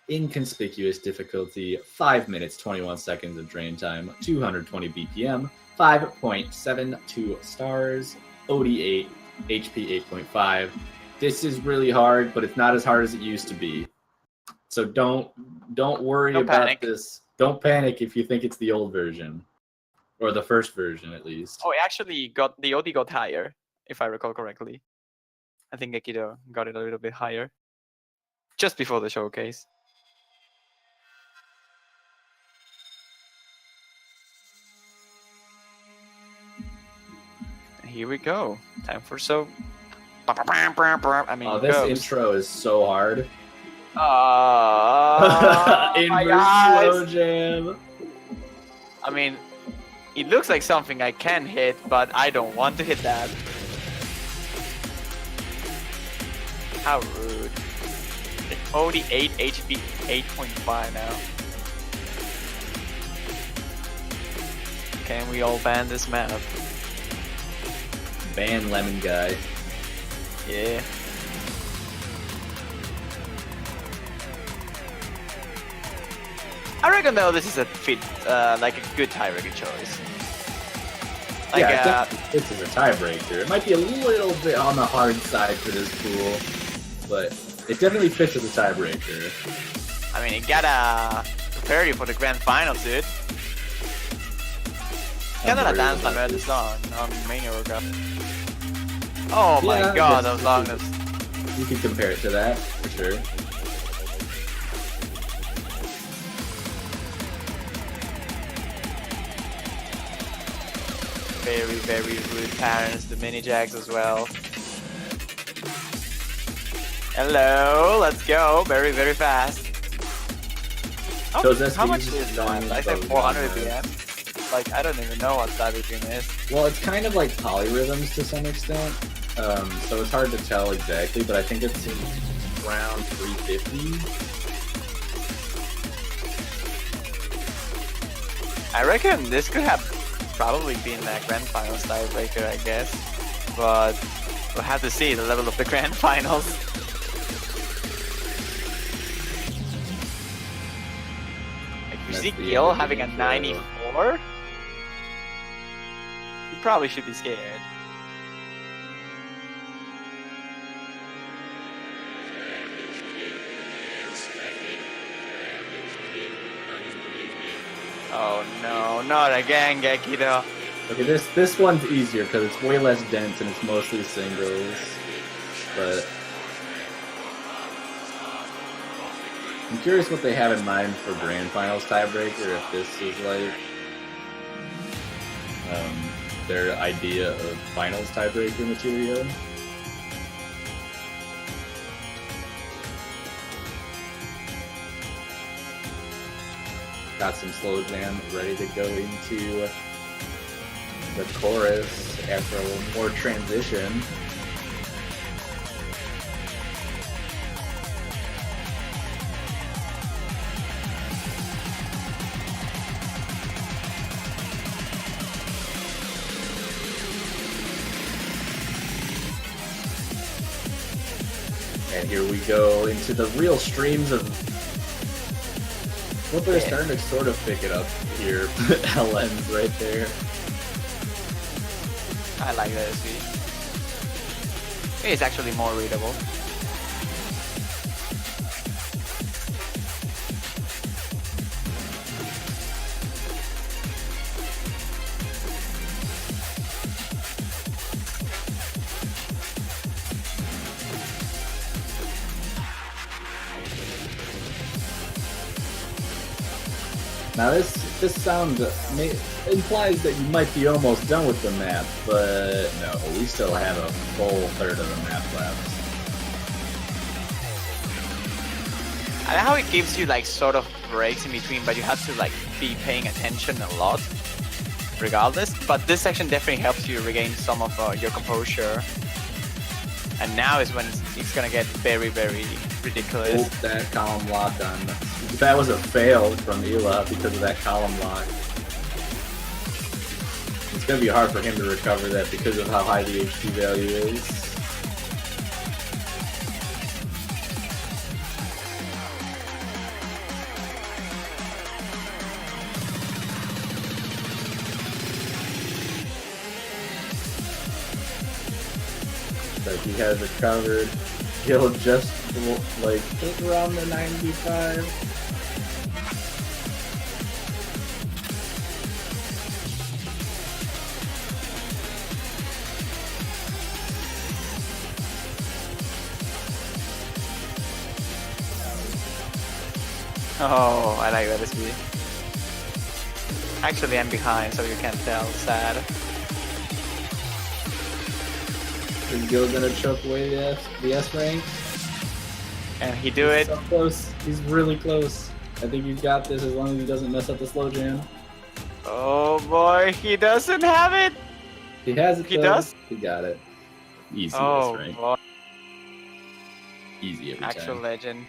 Inconspicuous difficulty, 5 minutes 21 seconds of drain time, 220 BPM, 5.72 stars, OD8, HP 8.5. This is really hard, but it's not as hard as it used to be. So don't worry about this. Don't panic if you think it's the old version. Or the first version, at least. Oh, it actually the OD got higher, if I recall correctly. I think Gekido got it a little bit higher. Just before the showcase. Here we go. Time for I mean, this intro is so hard. Inverse slow jam. I mean, it looks like something I can hit, but I don't want to hit that. How rude. OD 8, HP 8.5 now. Can we all ban this map? Ban Lemon Guy. Yeah. I reckon though this is a like a good tiebreaker choice. Like, yeah, this is a tiebreaker. It might be a little bit on the hard side for this pool, but it definitely fits as a tiebreaker. I mean, you gotta prepare you for the grand finals, dude. Gotta dance like the song on Mania World Cup. Oh my god, those longness. You could compare it to that, for sure. Very, very rude parents, the mini jags as well. Hello, let's go. Very, very fast. Oh, Those how much SPs is going that? I said so 400 good. BPM. Like, I don't even know what that between is. Well, it's kind of like polyrhythms to some extent, so it's hard to tell exactly, but I think it's around 350. I reckon this could have probably been a grand finals tiebreaker, I guess. But we'll have to see the level of the grand finals. Like, you That's see the Gil end of the having a intro. 94? You probably should be scared. Oh no, not again, Gekido. Okay, this one's easier because it's way less dense and it's mostly singles, but I'm curious what they have in mind for grand finals tiebreaker. If this is like their idea of finals tiebreaker material. Got some slow jam ready to go into the chorus after a little more transition. And here we go into the real streams of what they're starting to sort of pick it up here. LMs right there. I like that SV. It's actually more readable. Now this sound implies that you might be almost done with the map, but no, we still have a full third of the map left. I like how it gives you like sort of breaks in between, but you have to like be paying attention a lot, regardless. But this section definitely helps you regain some of your composure. And now is when it's gonna get very, very ridiculous. Oh, that column lock on. That was a fail from Ela because of that column lock. It's gonna be hard for him to recover that because of how high the HP value is. But he has recovered. He'll just like hit around the 95. Oh, I like that speed. Actually, I'm behind, so you can't tell. Sad. Is Gil gonna choke away the S rank? And he do it. So close. He's really close. I think he's got this as long as he doesn't mess up the slow jam. Oh boy, he doesn't have it. He has it. He though. does? He got it. Easy Oh S rank. boy, Easy every actual time. legend.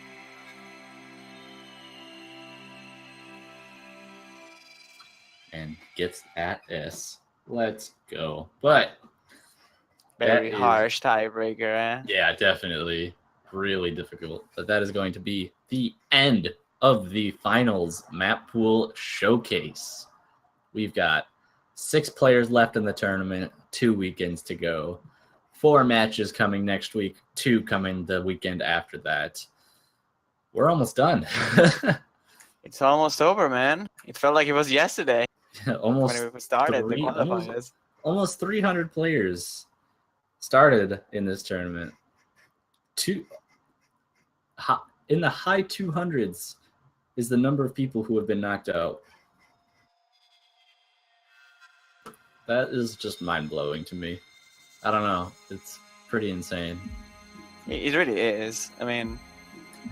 And gets at S. Let's go. But Very that is- harsh tiebreaker, eh? yeah, definitely really difficult. But that is going to be the end of the finals Mappool showcase. We've got 6 players left in the tournament, 2 weekends to go. 4 matches coming next week, 2 coming the weekend after that. We're almost done. It's almost over, man. It felt like it was yesterday almost when we started the qualifiers. almost 300 players started in this tournament. in the high 200s is the number of people who have been knocked out. That is just mind-blowing to me. I don't know. It's pretty insane. It really is. I mean,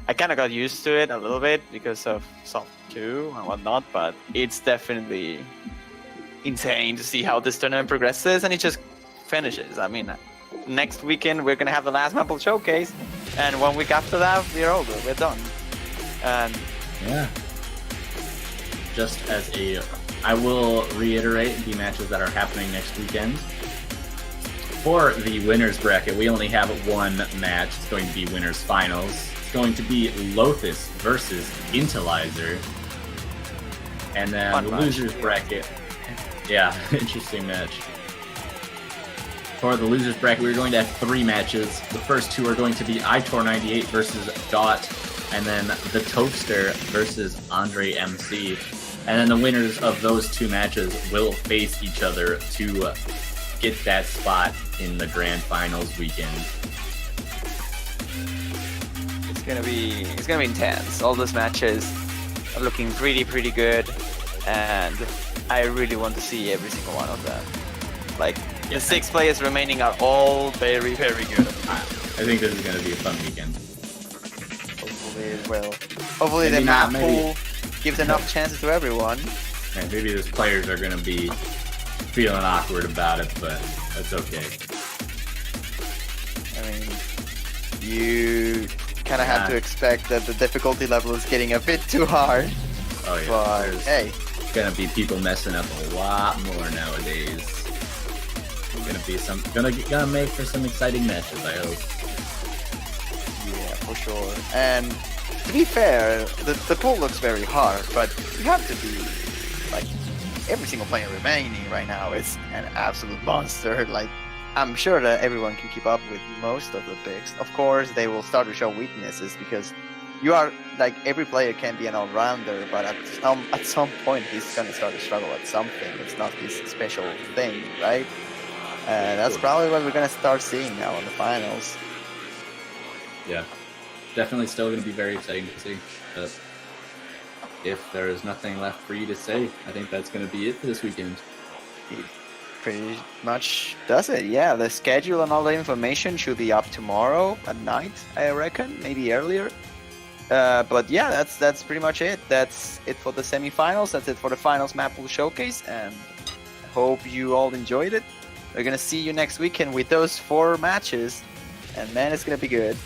I kind of got used to it a little bit because of SOFT2 and whatnot, but it's definitely insane to see how this tournament progresses, and it just finishes. I mean, next weekend we're gonna have the last Mappool showcase, and 1 week after that we're over. We're done. And yeah, just as I will reiterate the matches that are happening next weekend. For the winners bracket, we only have one match. It's going to be winners finals. It's going to be Lothus versus Intelizer. And then Fun the match. losers bracket. Yeah, interesting match. For the losers bracket, we're going to have 3 matches. The first 2 are going to be Itor98 versus Dot, and then the Toaster versus Andre MC. And then the winners of those 2 matches will face each other to get that spot in the grand finals weekend. it's gonna be intense. All those matches are looking pretty good, and I really want to see every single one of them. Like, the 6 players remaining are all very good. I think this is going to be a fun weekend. Hopefully the Maybe not, Mappool gives enough chances to everyone. And maybe those players are going to be feeling awkward about it, but that's okay. I mean, you kind of have to expect that the difficulty level is getting a bit too hard. Oh yeah, But there's hey, gonna be people messing up a lot more nowadays. Gonna make for some exciting matches, I hope. yeah, for sure. And to be fair, the pool looks very hard, but you have to be like, every single player remaining right now is an absolute monster. Like, I'm sure that everyone can keep up with most of the picks. Of course, they will start to show weaknesses because you are like, every player can be an all-rounder, but at some point he's gonna start to struggle at something. It's not this special thing, right? That's probably what we're gonna start seeing now in the finals. Yeah, definitely still gonna be very exciting to see. But if there is nothing left for you to say, I think that's gonna be it for this weekend. It pretty much does it. Yeah, the schedule and all the information should be up tomorrow at night, I reckon, maybe earlier. But yeah, that's pretty much it. That's it for the semifinals. That's it for the finals Mappool showcase, and I hope you all enjoyed it. We're gonna see you next weekend with those 4 matches, and man, it's gonna be good.